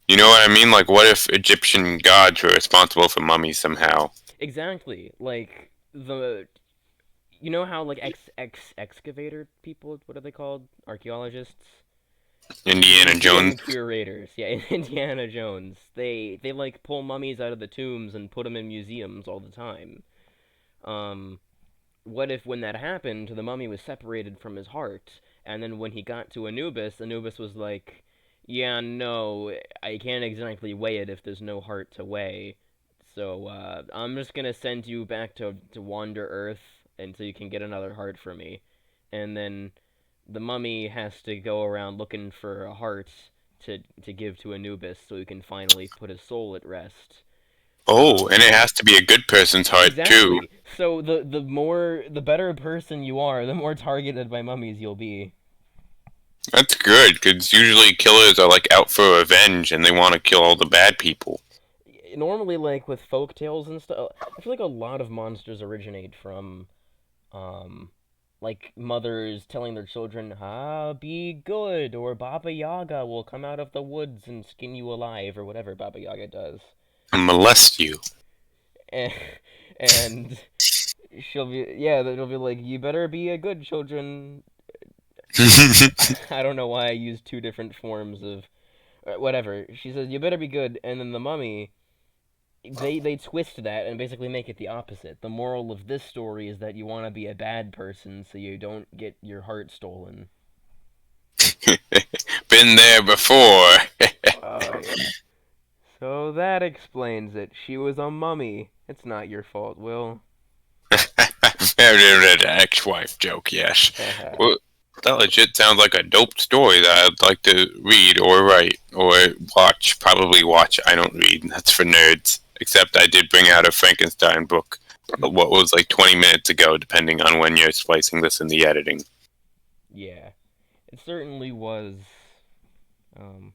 S2: you know what I mean? Like, what if Egyptian gods were responsible for mummies somehow?
S1: Exactly. Like the you know how like excavator people, what are they called? Archaeologists?
S2: Indiana
S1: Museum
S2: Jones.
S1: curators. Yeah, Indiana Jones. They like pull mummies out of the tombs and put them in museums all the time. Um what if when that happened, the mummy was separated from his heart, and then when he got to Anubis, Anubis was like, "Yeah, no, I can't exactly weigh it if there's no heart to weigh. So I'm just gonna send you back to wander Earth until you can get another heart for me." And then the mummy has to go around looking for a heart to give to Anubis so he can finally put his soul at rest.
S2: Oh, and
S1: Um,
S2: it has to be a good person's heart too.
S1: Exactly. So the better person you are, the more targeted by mummies you'll be.
S2: That's good, because usually killers are like out for revenge and they want to kill all the bad people.
S1: Normally, like with folk tales and stuff, I feel like a lot of monsters originate from, um, like mothers telling their children, "Ah, be good," or Baba Yaga will come out of the woods and skin you alive, or whatever Baba Yaga does.
S2: And molest you.
S1: And, and she'll be, yeah, they'll be like, "You better be a good children." I don't know why I used two different forms of whatever. She says, "You better be good," and then the mummy, they twist that and basically make it the opposite. The moral of this story is that you want to be a bad person so you don't get your heart stolen.
S2: Been there before.
S1: Oh yeah. So that explains it. She was a mummy. It's not your fault, Will.
S2: Ex-wife joke, yes. Well, that legit sounds like a dope story that I'd like to read or write or watch. Probably watch. I don't read. That's for nerds. Except I did bring out a Frankenstein book what was like 20 minutes ago, depending on when you're splicing this in the editing.
S1: Yeah, it certainly was. Um,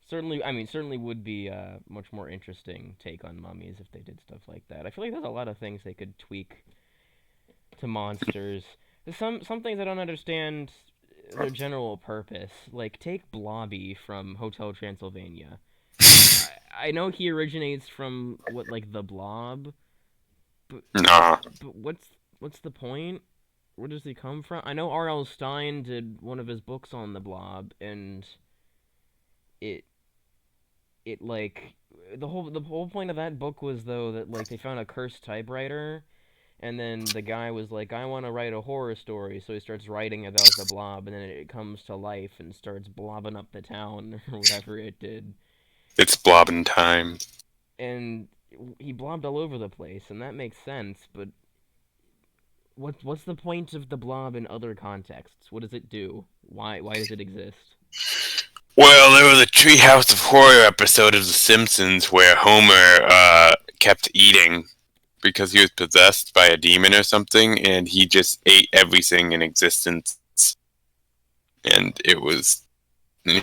S1: certainly would be a much more interesting take on mummies if they did stuff like that. I feel like there's a lot of things they could tweak to monsters. There's some things I don't understand their general purpose. Like take Blobby from Hotel Transylvania. I know he originates from what like the Blob, but
S2: Nah,
S1: but what's the point? Where does he come from? I know R.L. Stein did one of his books on the Blob, and it it like the whole point of that book was though that like they found a cursed typewriter, and then the guy was like, I want to write a horror story, so he starts writing about the Blob, and then it comes to life and starts blobbing up the town or whatever it did,
S2: it's blobbing time.
S1: and he blobbed all over the place, and that makes sense, but what's the point of the Blob in other contexts? What does it do? Why does it exist?
S2: Well, there was a Treehouse of Horror episode of The Simpsons where Homer kept eating because he was possessed by a demon or something, and he just ate everything in existence, and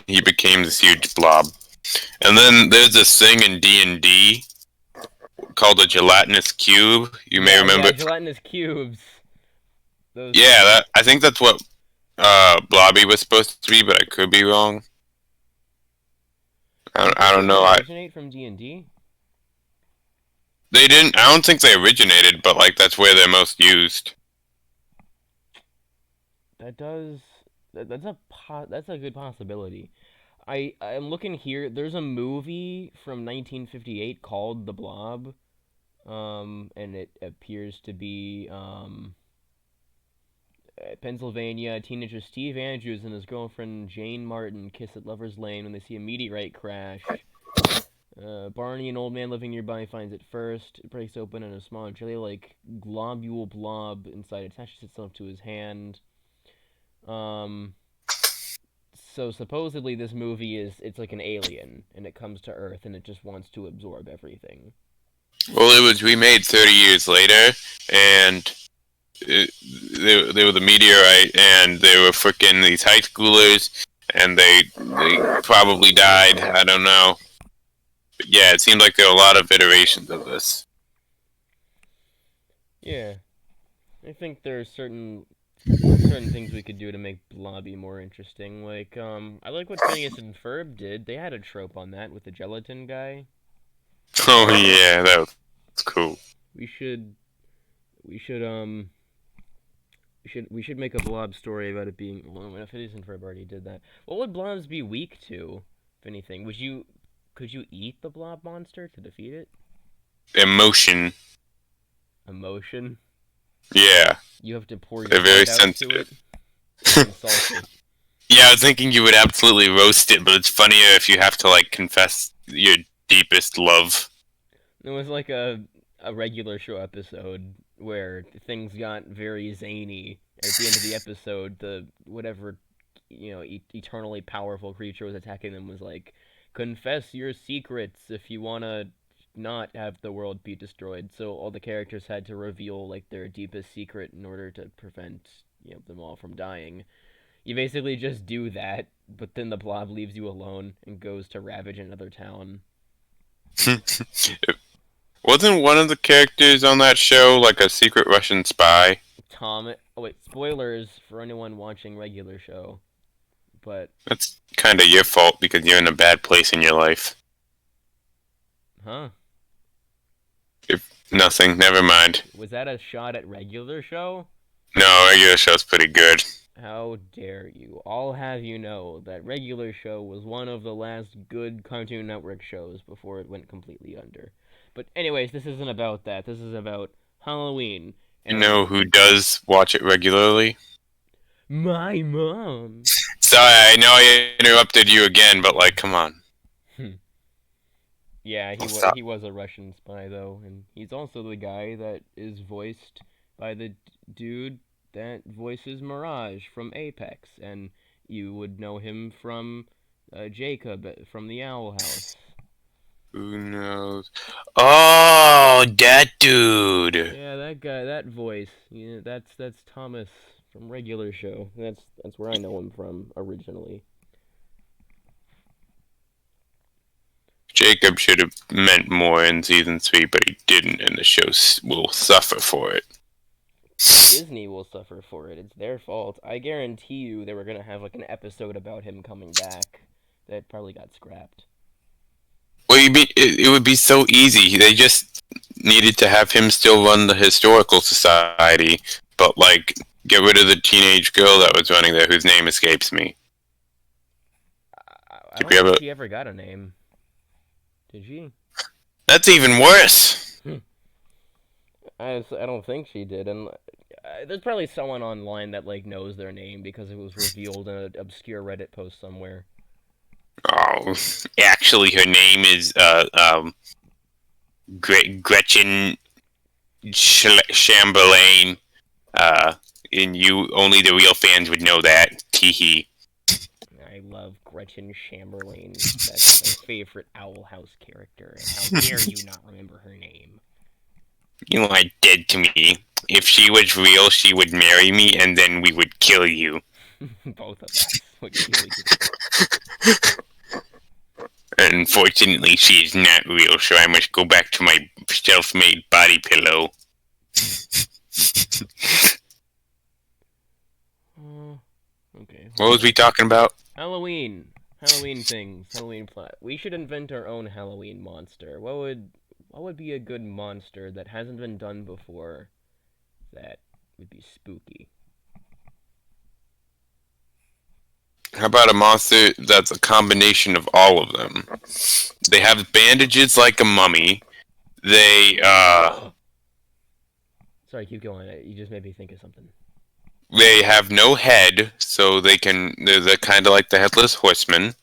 S2: he became this huge blob. And then there's this thing in D&D called a gelatinous cube. You may remember.
S1: Yeah, gelatinous cubes. Those
S2: Yeah,
S1: things.
S2: I think that's what Blobby was supposed to be, but I could be wrong. I don't
S1: Did they
S2: know.
S1: originate from D&D?
S2: They didn't. I don't think they originated, but like that's where they're most used.
S1: That does. That's a good possibility. I'm looking here. There's a movie from 1958 called The Blob, and it appears to be Pennsylvania. Teenager Steve Andrews and his girlfriend Jane Martin kiss at Lover's Lane when they see a meteorite crash. Barney, an old man living nearby, finds it first. It breaks open, and a small jelly-like globule blob inside attaches itself to his hand. Um, so supposedly this movie it's like an alien, and it comes to Earth, and it just wants to absorb everything.
S2: Well, it was remade 30 years later, and they were the meteorite, and they were freaking these high schoolers, and they probably died. I don't know. But yeah, it seemed like there were a lot of iterations of this.
S1: Yeah, I think there are certain things we could do to make Blobby more interesting. Like, I like what Phineas and Ferb did. They had a trope on that with the gelatin guy.
S2: Oh yeah, that was cool.
S1: We should, we should, we should make a Blob story about it being. Well, Phineas and Ferb already did that. What would Blobs be weak to, if anything? Could you eat the Blob monster to defeat it?
S2: Emotion.
S1: Emotion.
S2: Yeah,
S1: You have to pour your
S2: they're very
S1: heart out to it.
S2: sensitive.
S1: Insult it.
S2: Yeah, I was thinking you would absolutely roast it, but it's funnier if you have to like confess your deepest love.
S1: It was like a regular show episode where things got very zany. At the end of the episode, the whatever eternally powerful creature was attacking them was like, confess your secrets if you wanna not have the world be destroyed. So all the characters had to reveal like their deepest secret in order to prevent them all from dying. You basically just do that, but then the blob leaves you alone and goes to ravage another town.
S2: Wasn't one of the characters on that show like a secret Russian spy?
S1: Tom. Oh wait, spoilers for anyone watching regular show. But
S2: That's kind of your fault because you're in a bad place in your life.
S1: huh?
S2: If nothing, never mind.
S1: Was that a shot at regular show?
S2: No, regular show's pretty good.
S1: How dare you? I'll have you know that regular show was one of the last good Cartoon Network shows before it went completely under. But anyways, this isn't about that. This is about Halloween
S2: You
S1: and
S2: know who does watch it regularly?
S1: my mom.
S2: Sorry, I know I interrupted you again, but like, come on.
S1: Yeah,
S2: Stop.
S1: he was a Russian spy though, and he's also the guy that is voiced by the dude that voices Mirage from Apex, and you would know him from Jacob from the Owl House.
S2: Who knows? Oh, that dude.
S1: Yeah, that guy, that voice. Yeah, that's Thomas from Regular Show. That's where I know him from originally.
S2: Jacob should have meant more in season 3, but he didn't, and the show will suffer for it.
S1: Disney will suffer for it. It's their fault. I guarantee you they were gonna have like an episode about him coming back that probably got scrapped.
S2: Well, it would be so easy. They just needed to have him still run the historical society, but like get rid of the teenage girl that was running there, whose name escapes me.
S1: I
S2: Did
S1: don't
S2: we
S1: think
S2: ever?
S1: she ever got a name. Did she?
S2: That's even worse.
S1: I don't think she did, and there's probably someone online that like knows their name because it was revealed in an obscure Reddit post somewhere.
S2: Oh, actually, her name is Gretchen Chamberlain. And you only the real fans would know that. Teehee.
S1: I love Gretchen Chamberlain. That's my favorite Owl House character, and how dare you not remember her name?
S2: You are dead to me. If she was real, she would marry me, and then we would kill you.
S1: Both of us would kill you.
S2: Unfortunately, she is not real, so I must go back to my self-made body pillow.
S1: Okay.
S2: What was we talking about?
S1: Halloween. Halloween things. Halloween plot. We should invent our own Halloween monster. What would be a good monster that hasn't been done before that would be spooky?
S2: How about a monster that's a combination of all of them? They have bandages like a mummy. They
S1: Sorry, keep going. You just made me think of something.
S2: they have no head, so they're kind of like the headless horseman.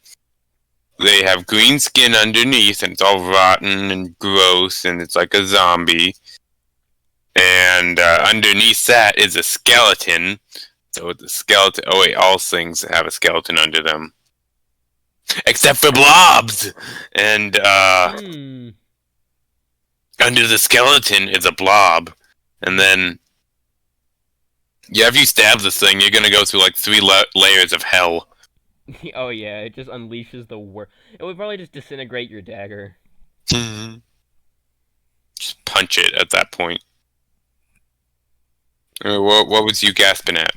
S2: They have green skin underneath, and it's all rotten and gross, and it's like a zombie. And underneath that is a skeleton. So the skeleton. Oh wait, all things have a skeleton under them, except for blobs. And
S1: Hmm.
S2: under the skeleton is a blob, and then yeah, if you stab this thing, you're gonna go through like three layers of hell.
S1: Oh yeah, it just unleashes the war. It would probably just disintegrate your dagger.
S2: Just punch it at that point. What was you gasping at?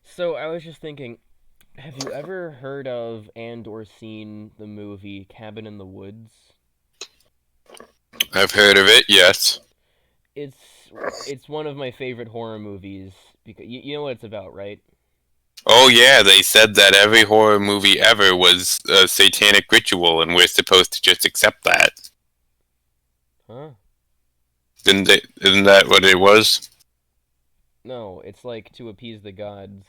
S1: So I was just thinking, have you ever heard of and or seen the movie Cabin in the Woods?
S2: I've heard of it. Yes.
S1: It's one of my favorite horror movies because you know what it's about, right?
S2: Oh yeah, they said that every horror movie ever was a satanic ritual, and we're supposed to just accept that.
S1: Huh?
S2: Didn't they? Isn't that what it was?
S1: No, it's like to appease the gods,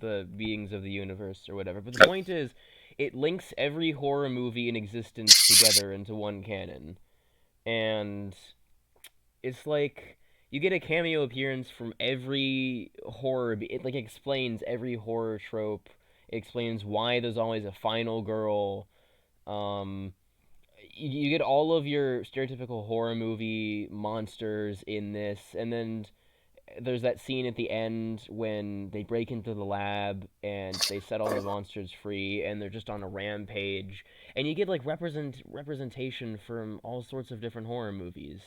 S1: the beings of the universe or whatever. But the point is, it links every horror movie in existence together into one canon. And it's like you get a cameo appearance from every horror. It like explains every horror trope. It explains why there's always a final girl. Um, you get all of your stereotypical horror movie monsters in this, and then there's that scene at the end when they break into the lab and they set all the monsters free, and they're just on a rampage, and you get like representation from all sorts of different horror movies.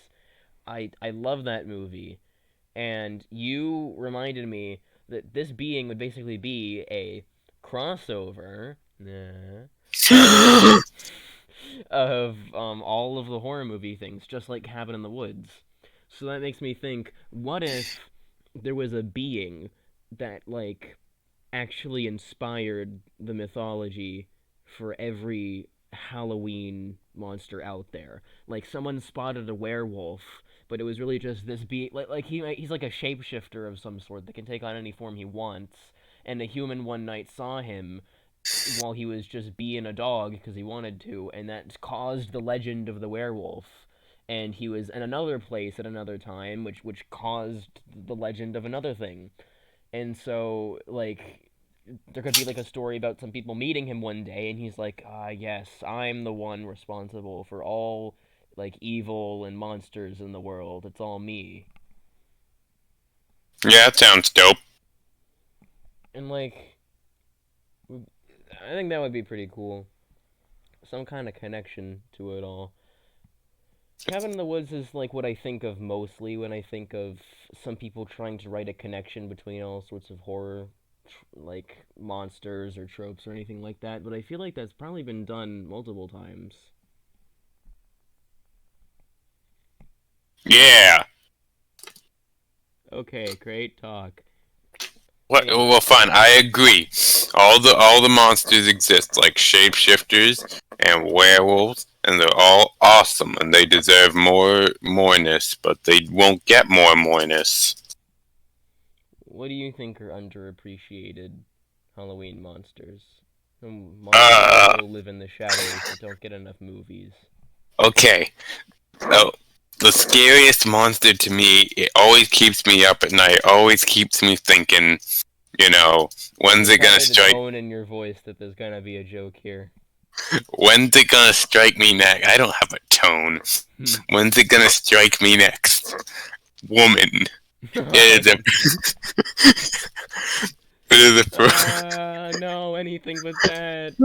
S1: I love that movie, and you reminded me that this being would basically be a crossover of all of the horror movie things, just like Cabin in the Woods. So that makes me think, what if there was a being that like actually inspired the mythology for every Halloween monster out there? Like someone spotted a werewolf, but it was really just this being like he's like a shapeshifter of some sort that can take on any form he wants. And a human one night saw him while he was just being a dog because he wanted to, and that caused the legend of the werewolf. And he was in another place at another time, which caused the legend of another thing. And so, like, there could be like a story about some people meeting him one day, and he's like, ah, yes, I'm the one responsible for all like evil and monsters in the world. It's all me.
S2: Yeah, that sounds dope.
S1: And like, I think that would be pretty cool. Some kind of connection to it all. Cabin in the Woods is like what I think of mostly when I think of some people trying to write a connection between all sorts of horror, like monsters or tropes or anything like that. But I feel like that's probably been done multiple times.
S2: Yeah.
S1: Okay, great talk.
S2: What?
S1: Hey,
S2: Well, fine. I agree. All the monsters exist, like shapeshifters and werewolves, and they're all awesome, and they deserve moreness, but they won't get moreness.
S1: what do you think are underappreciated Halloween monsters? Monsters that
S2: Uh,
S1: still live in the shadows that don't get enough movies.
S2: okay. So the scariest monster to me, it always keeps me up at night. Always keeps me thinking. You know,
S1: You
S2: when's
S1: can
S2: it
S1: tell
S2: gonna
S1: by the
S2: strike?
S1: tone in your voice that there's gonna be a joke here.
S2: When's it gonna strike me next? I don't have a tone. When's it gonna strike me next? Woman. It is a. It is
S1: No, anything but that.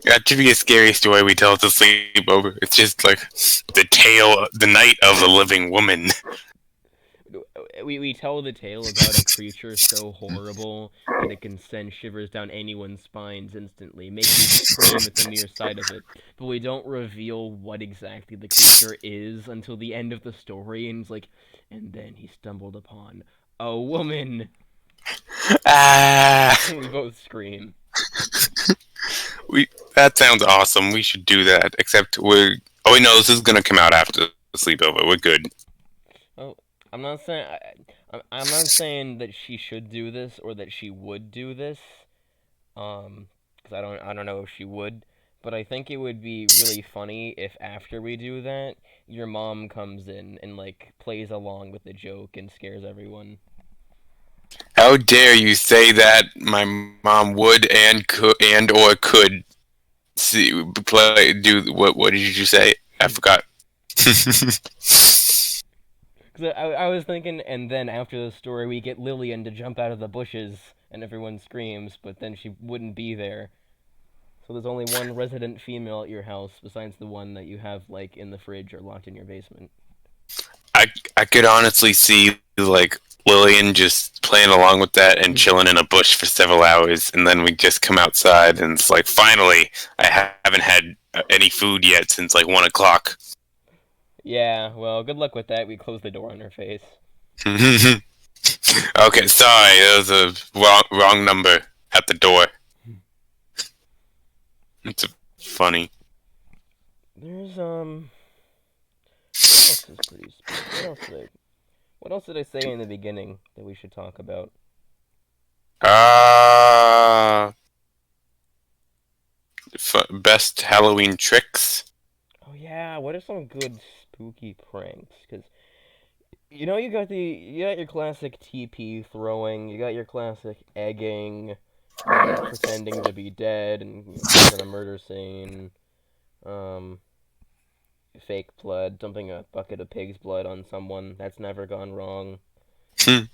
S2: that should be a scary story we tell at the sleepover. It's just like the night of the living woman.
S1: We tell the tale about a creature so horrible that it can send shivers down anyone's spines instantly, make you scream at the mere sight of it. But we don't reveal what exactly the creature is until the end of the story, and it's like, and then he stumbled upon a woman.
S2: Ah,
S1: We both scream.
S2: we. That sounds awesome. We should do that. Except we're. Oh wait, no, this is gonna come out after the sleepover. We're good.
S1: Oh, I'm not saying I'm not saying that she should do this or that she would do this. Because I don't know if she would, but I think it would be really funny if after we do that, your mom comes in and like plays along with the joke and scares everyone.
S2: How dare you say that my mom would and could and or could see play do what did you say? I forgot.
S1: Because I was thinking, and then after the story, we get Lillian to jump out of the bushes and everyone screams, but then she wouldn't be there. So there's only one resident female at your house besides the one that you have like in the fridge or locked in your basement.
S2: I I could honestly see like Lillian just playing along with that and chilling in a bush for several hours, and then we just come outside and it's like finally haven't had any food yet since like 1 o'clock.
S1: Yeah, well, good luck with that. We closed the door on her face.
S2: Okay, sorry, there was a wrong number at the door. It's funny.
S1: There's what else is pretty spooky? What else did I say in the beginning that we should talk about?
S2: Uh, best Halloween tricks.
S1: Oh yeah, what are some good spooky pranks? Cause you got your classic TP throwing, you got your classic egging, pretending to be dead and causing a murder scene. Um, Fake blood, dumping a bucket of pig's blood on someone. That's never gone wrong.
S2: Hmm.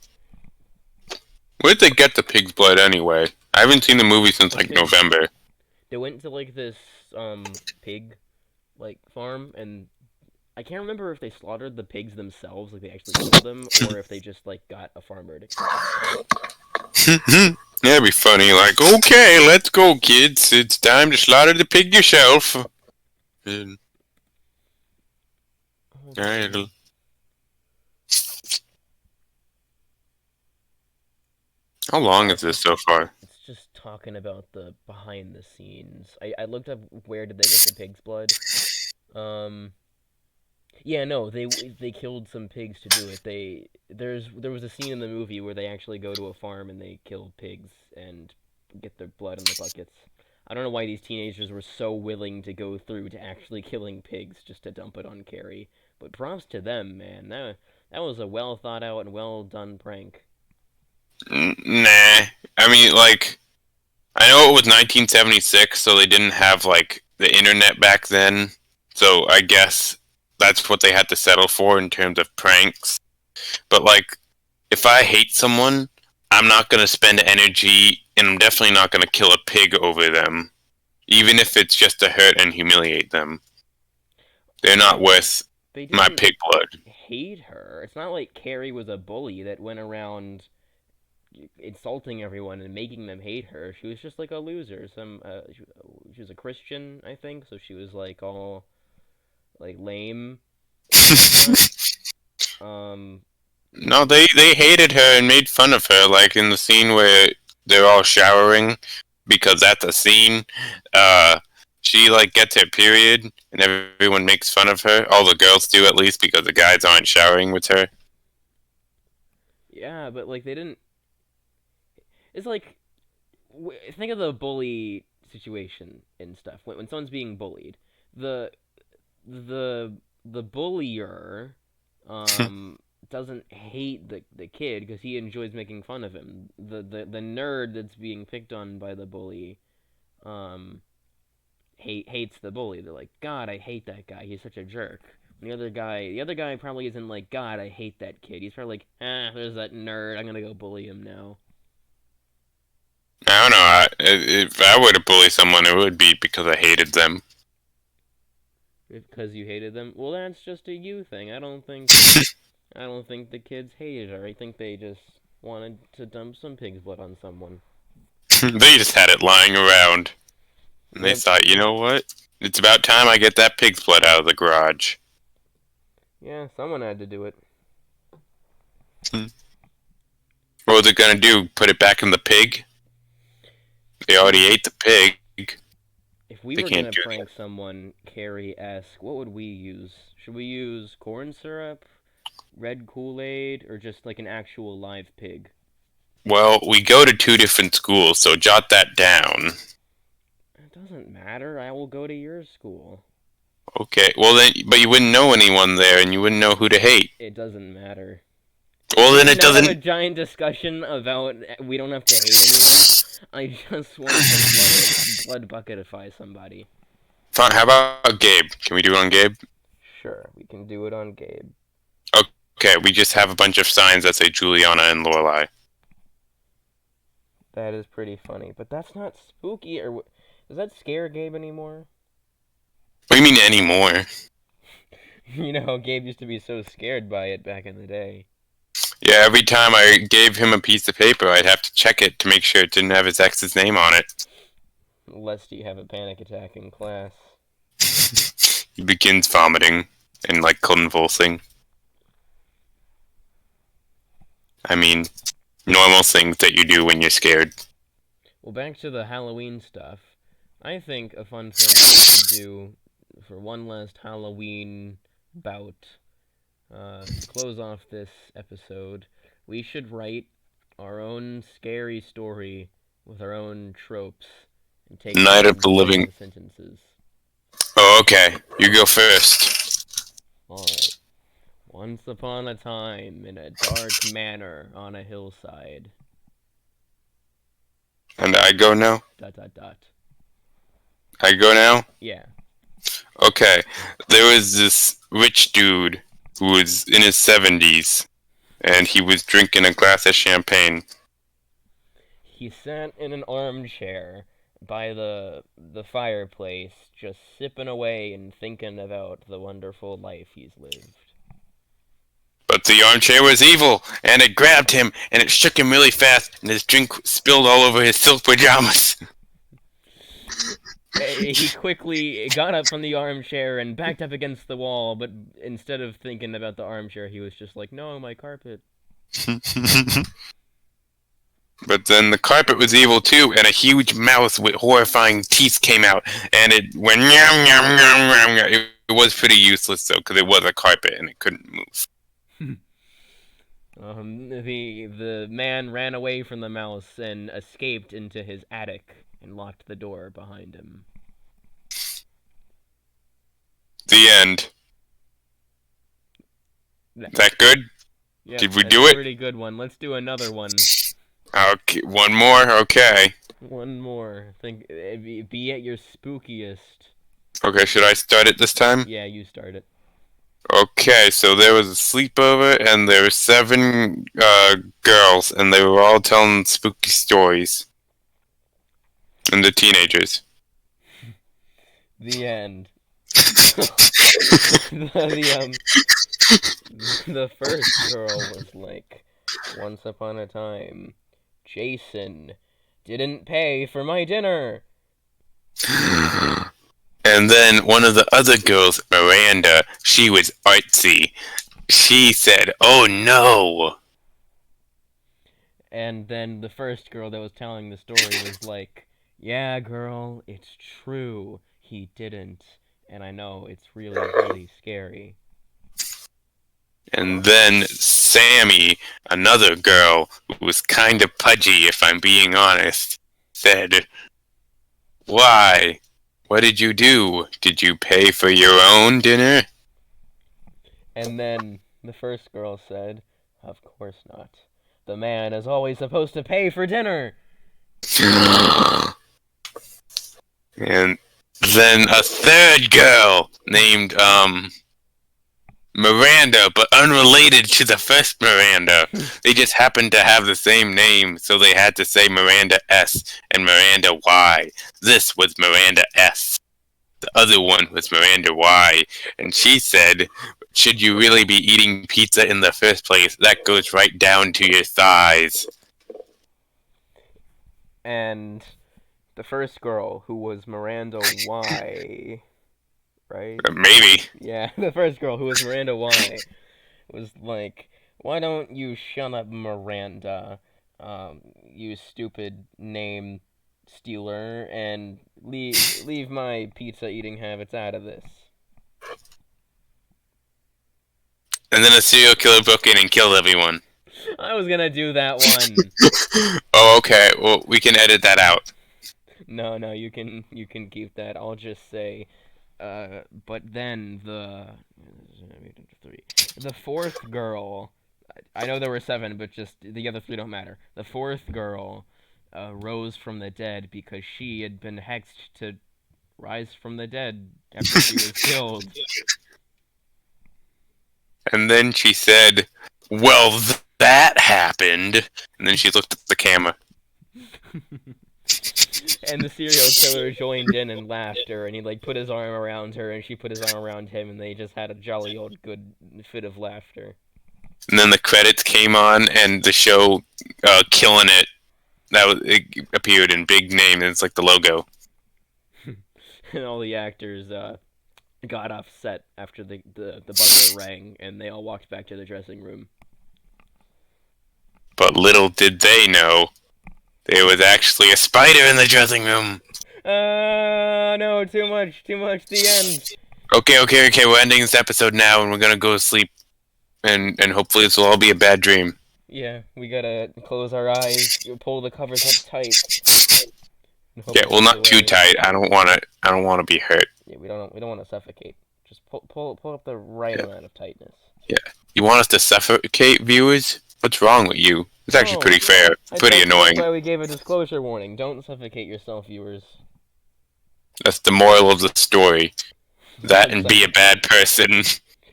S2: Where'd they get the pig's blood anyway? I haven't seen the movie since like
S1: They
S2: November.
S1: they went to like this pig like farm, and I can't remember if they slaughtered the pigs themselves, like they actually killed them, or if they just like got a farmer to kill them.
S2: That'd be funny. Like, okay, let's go, kids. It's time to slaughter the pig yourself. And,
S1: Oh
S2: all right.
S1: boy.
S2: How
S1: Yeah,
S2: long is this so far?
S1: it's just talking about the behind the scenes. I looked up where did they get the pig's blood. Um, yeah, no, they killed some pigs to do it. There was a scene in the movie where they actually go to a farm and they kill pigs and get their blood in the buckets. I don't know why these teenagers were so willing to go through to actually killing pigs just to dump it on Carrie. But props to them, man. That was a well thought out and well done prank.
S2: Nah. I mean, like, I know it was 1976, so they didn't have, like, the internet back then. So I guess that's what they had to settle for in terms of pranks. But, like, if I hate someone, I'm not going to spend energy, and I'm definitely not going to kill a pig over them. Even if it's just to hurt and humiliate them. They're
S1: Yeah,
S2: not
S1: but
S2: worth
S1: they
S2: my
S1: didn't
S2: pig blood.
S1: hate her. It's not like Carrie was a bully that went around insulting everyone and making them hate her. She was just like a loser. She was a Christian, I think, so she was like all like lame all the time. Um,
S2: No, they hated her and made fun of her, like in the scene where they're all showering, because that's a scene. Uh, she like gets her period, and everyone makes fun of her. All the girls do, at least, because the guys aren't showering with her.
S1: yeah, but like they didn't. It's like think of the bully situation and stuff. When someone's being bullied, the the the bullier doesn't hate the kid because he enjoys making fun of him. The nerd that's being picked on by the bully um hates the bully. They're like, God, I hate that guy. He's such a jerk. And the other guy probably isn't like, God, I hate that kid. He's probably like, there's that nerd. I'm gonna go bully him now.
S2: I don't know. If I were to bully someone, it would be because I hated them.
S1: Because you hated them. Well, that's just a you thing. I don't think the kids hated her. I think they just wanted to dump some pig's blood on someone.
S2: They just had it lying around, and they
S1: Yep.
S2: thought, you know what? It's about time I get that pig's blood out of the garage.
S1: Yeah, someone had to do it.
S2: What was it gonna do? Put it back in the pig? They already ate the pig.
S1: If we
S2: They
S1: were
S2: can't
S1: gonna
S2: do
S1: prank someone Carrie-esque, what would we use? Should we use corn syrup, red Kool-Aid, or just like an actual live pig?
S2: Well, we go to two different schools, so jot that down.
S1: It doesn't matter. I will go to your school.
S2: Okay. Well then, but you wouldn't know anyone there, and you wouldn't know who to hate.
S1: It doesn't matter.
S2: Well,
S1: Can
S2: then
S1: we
S2: it
S1: not have
S2: doesn't.
S1: a giant discussion about we don't have to hate anyone? I just want to blood bucketify somebody.
S2: Fine. How about Gabe? Can we do it on Gabe?
S1: Sure, we can do it on Gabe.
S2: Okay. We just have a bunch of signs that say Juliana and Lorelai.
S1: That is pretty funny, but that's not spooky. Or does that scare Gabe anymore?
S2: What do you mean anymore?
S1: You know, Gabe used to be so scared by it back in the day.
S2: Yeah. Every time I gave him a piece of paper, I'd have to check it to make sure it didn't have his ex's name on it.
S1: Lest you have a panic attack in class.
S2: He begins vomiting and like convulsing. I mean, normal things that you do when you're scared.
S1: Well, back to the Halloween stuff. I think a fun thing we could do for one last Halloween bout, to close off this episode, we should write our own scary story with our own tropes and take
S2: Night of
S1: turns
S2: the
S1: saying
S2: Living.
S1: the sentences.
S2: Oh, okay. You go first.
S1: Alright. Once upon a time, in a dark manor on a hillside.
S2: And I go now?
S1: Dot dot dot.
S2: I go now?
S1: Yeah.
S2: Okay. There was this rich dude who was in his 70s, and he was drinking a glass of champagne.
S1: He sat in an armchair by the fireplace, just sipping away and thinking about the wonderful life he's lived.
S2: But the armchair was evil, and it grabbed him, and it shook him really fast, and his drink spilled all over his silk pajamas.
S1: He quickly got up from the armchair and backed up against the wall, but instead of thinking about the armchair, he was just like, no, my carpet.
S2: But then the carpet was evil too, and a huge mouth with horrifying teeth came out, and it went yum yum yum yum. It was pretty useless though, because it was a carpet and it couldn't move.
S1: The man ran away from the mouse and escaped into his attic and locked the door behind him.
S2: The end. Is that good?
S1: Yeah,
S2: Did we
S1: that's
S2: do
S1: a
S2: it?
S1: pretty good one. Let's do another one.
S2: Okay, one more. Okay.
S1: One more. Think be at your spookiest.
S2: Okay, should I start it this time?
S1: Yeah, you start it.
S2: Okay, so there was a sleepover, and there were seven girls, and they were all telling spooky stories. And the teenagers.
S1: The end. the the first girl was like, once upon a time, Jason didn't pay for my dinner.
S2: And then one of the other girls, Miranda, she was artsy. She said, "Oh no."
S1: And then the first girl that was telling the story was like, yeah, girl, it's true. He didn't. And I know it's really, really scary.
S2: And then Sammy, another girl who was kind of pudgy, if I'm being honest, said, "Why? What did you do? Did you pay for your own dinner?"
S1: And then the first girl said, of course not. The man is always supposed to pay for dinner.
S2: And then a third girl named Miranda, but unrelated to the first Miranda. They just happened to have the same name, so they had to say Miranda S and Miranda Y. This was Miranda S. The other one was Miranda Y. And she said, "Should you really be eating pizza in the first place? That goes right down to your thighs."
S1: And the first girl, who was Miranda Y, right?
S2: Maybe.
S1: Yeah, the first girl, who was Miranda Y, was like, why don't you shut up, Miranda, you stupid name stealer, and leave my pizza eating habits out of this.
S2: And then a serial killer broke in and killed everyone.
S1: I was gonna do that one.
S2: Oh, okay. Well, we can edit that out.
S1: No, you can keep that. I'll just say, but then the fourth girl. I know there were seven, but just the other three don't matter. The fourth girl rose from the dead because she had been hexed to rise from the dead after she was killed.
S2: And then she said, "Well, that happened." And then she looked at the camera.
S1: And the serial killer joined in and laughed her, and he like put his arm around her, and she put his arm around him, and they just had a jolly old good fit of laughter.
S2: And then the credits came on, and the show, Killing It, it appeared in big name, and it's like the logo.
S1: And all the actors got off set after the buzzer rang, and they all walked back to the dressing room.
S2: But little did they know, there was actually a spider in the dressing room.
S1: No, too much, the end.
S2: Okay, we're ending this episode now, and we're gonna go to sleep. And hopefully this will all be a bad dream.
S1: Yeah, we gotta close our eyes, pull the covers up tight.
S2: Yeah, well, not too tight. I don't wanna be hurt.
S1: Yeah, we don't want to suffocate. Just pull up the right amount of tightness.
S2: Yeah. You want us to suffocate, viewers? What's wrong with you? It's actually pretty fair. Pretty annoying.
S1: That's why we gave a disclosure warning. Don't suffocate yourself, viewers.
S2: That's the moral of the story. That and be a bad person.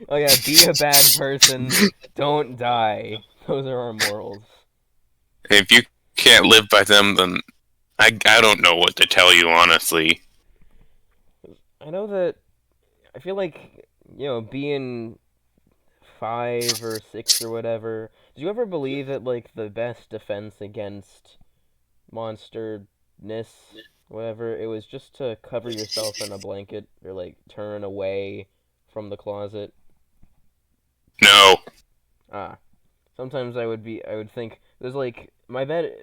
S1: Oh yeah, be a bad person. Don't die. Those are our morals.
S2: And if you can't live by them, then I don't know what to tell you, honestly.
S1: I know that I feel like, being 5 or 6 or whatever. Did you ever believe that like the best defense against monsterness, whatever, it was just to cover yourself in a blanket or like turn away from the closet?
S2: No.
S1: Sometimes I would think there's like my bed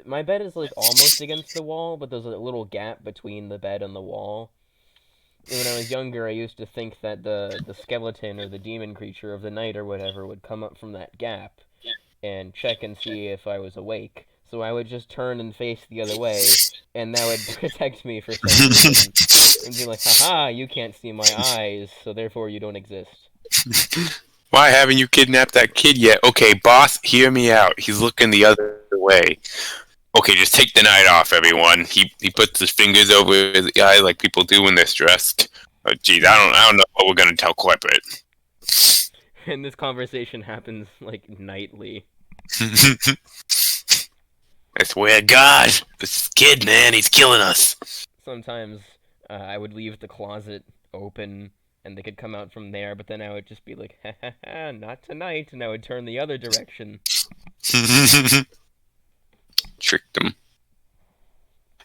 S1: is like almost against the wall, but there's a little gap between the bed and the wall. And when I was younger, I used to think that the skeleton or the demon creature of the night or whatever would come up from that gap and check and see if I was awake. So I would just turn and face the other way, and that would protect me for some reason. And be like, haha, you can't see my eyes, so therefore you don't exist.
S2: Why haven't you kidnapped that kid yet? Okay, boss, hear me out. He's looking the other way. Okay, just take the night off, everyone. He puts his fingers over his eye like people do when they're stressed. Oh, geez, I don't know what we're gonna tell corporate.
S1: And this conversation happens like nightly.
S2: I swear, God, this kid, man, he's killing us.
S1: Sometimes I would leave the closet open and they could come out from there, but then I would just be like, ha ha ha, not tonight, and I would turn the other direction.
S2: Tricked him.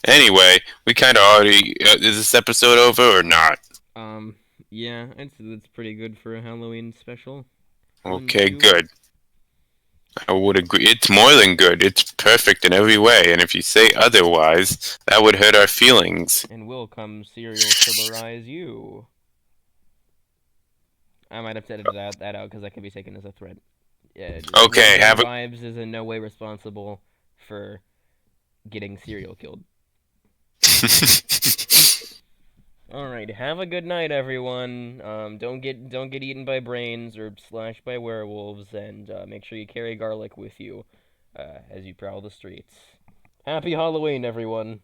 S2: Anyway, we kind of already. Is this episode over or not?
S1: Yeah, I'd say that's pretty good for a Halloween special.
S2: Okay, good. I would agree. It's more than good. It's perfect in every way. And if you say otherwise, that would hurt our feelings.
S1: And we'll come serial killerize you. I might have to edit that out because that could be taken as a threat. Yeah.
S2: Okay, have a.
S1: Vibes is in no way responsible for getting serial killed. All right, have a good night, everyone. Don't get eaten by brains or slashed by werewolves, and make sure you carry garlic with you as you prowl the streets. Happy Halloween, everyone.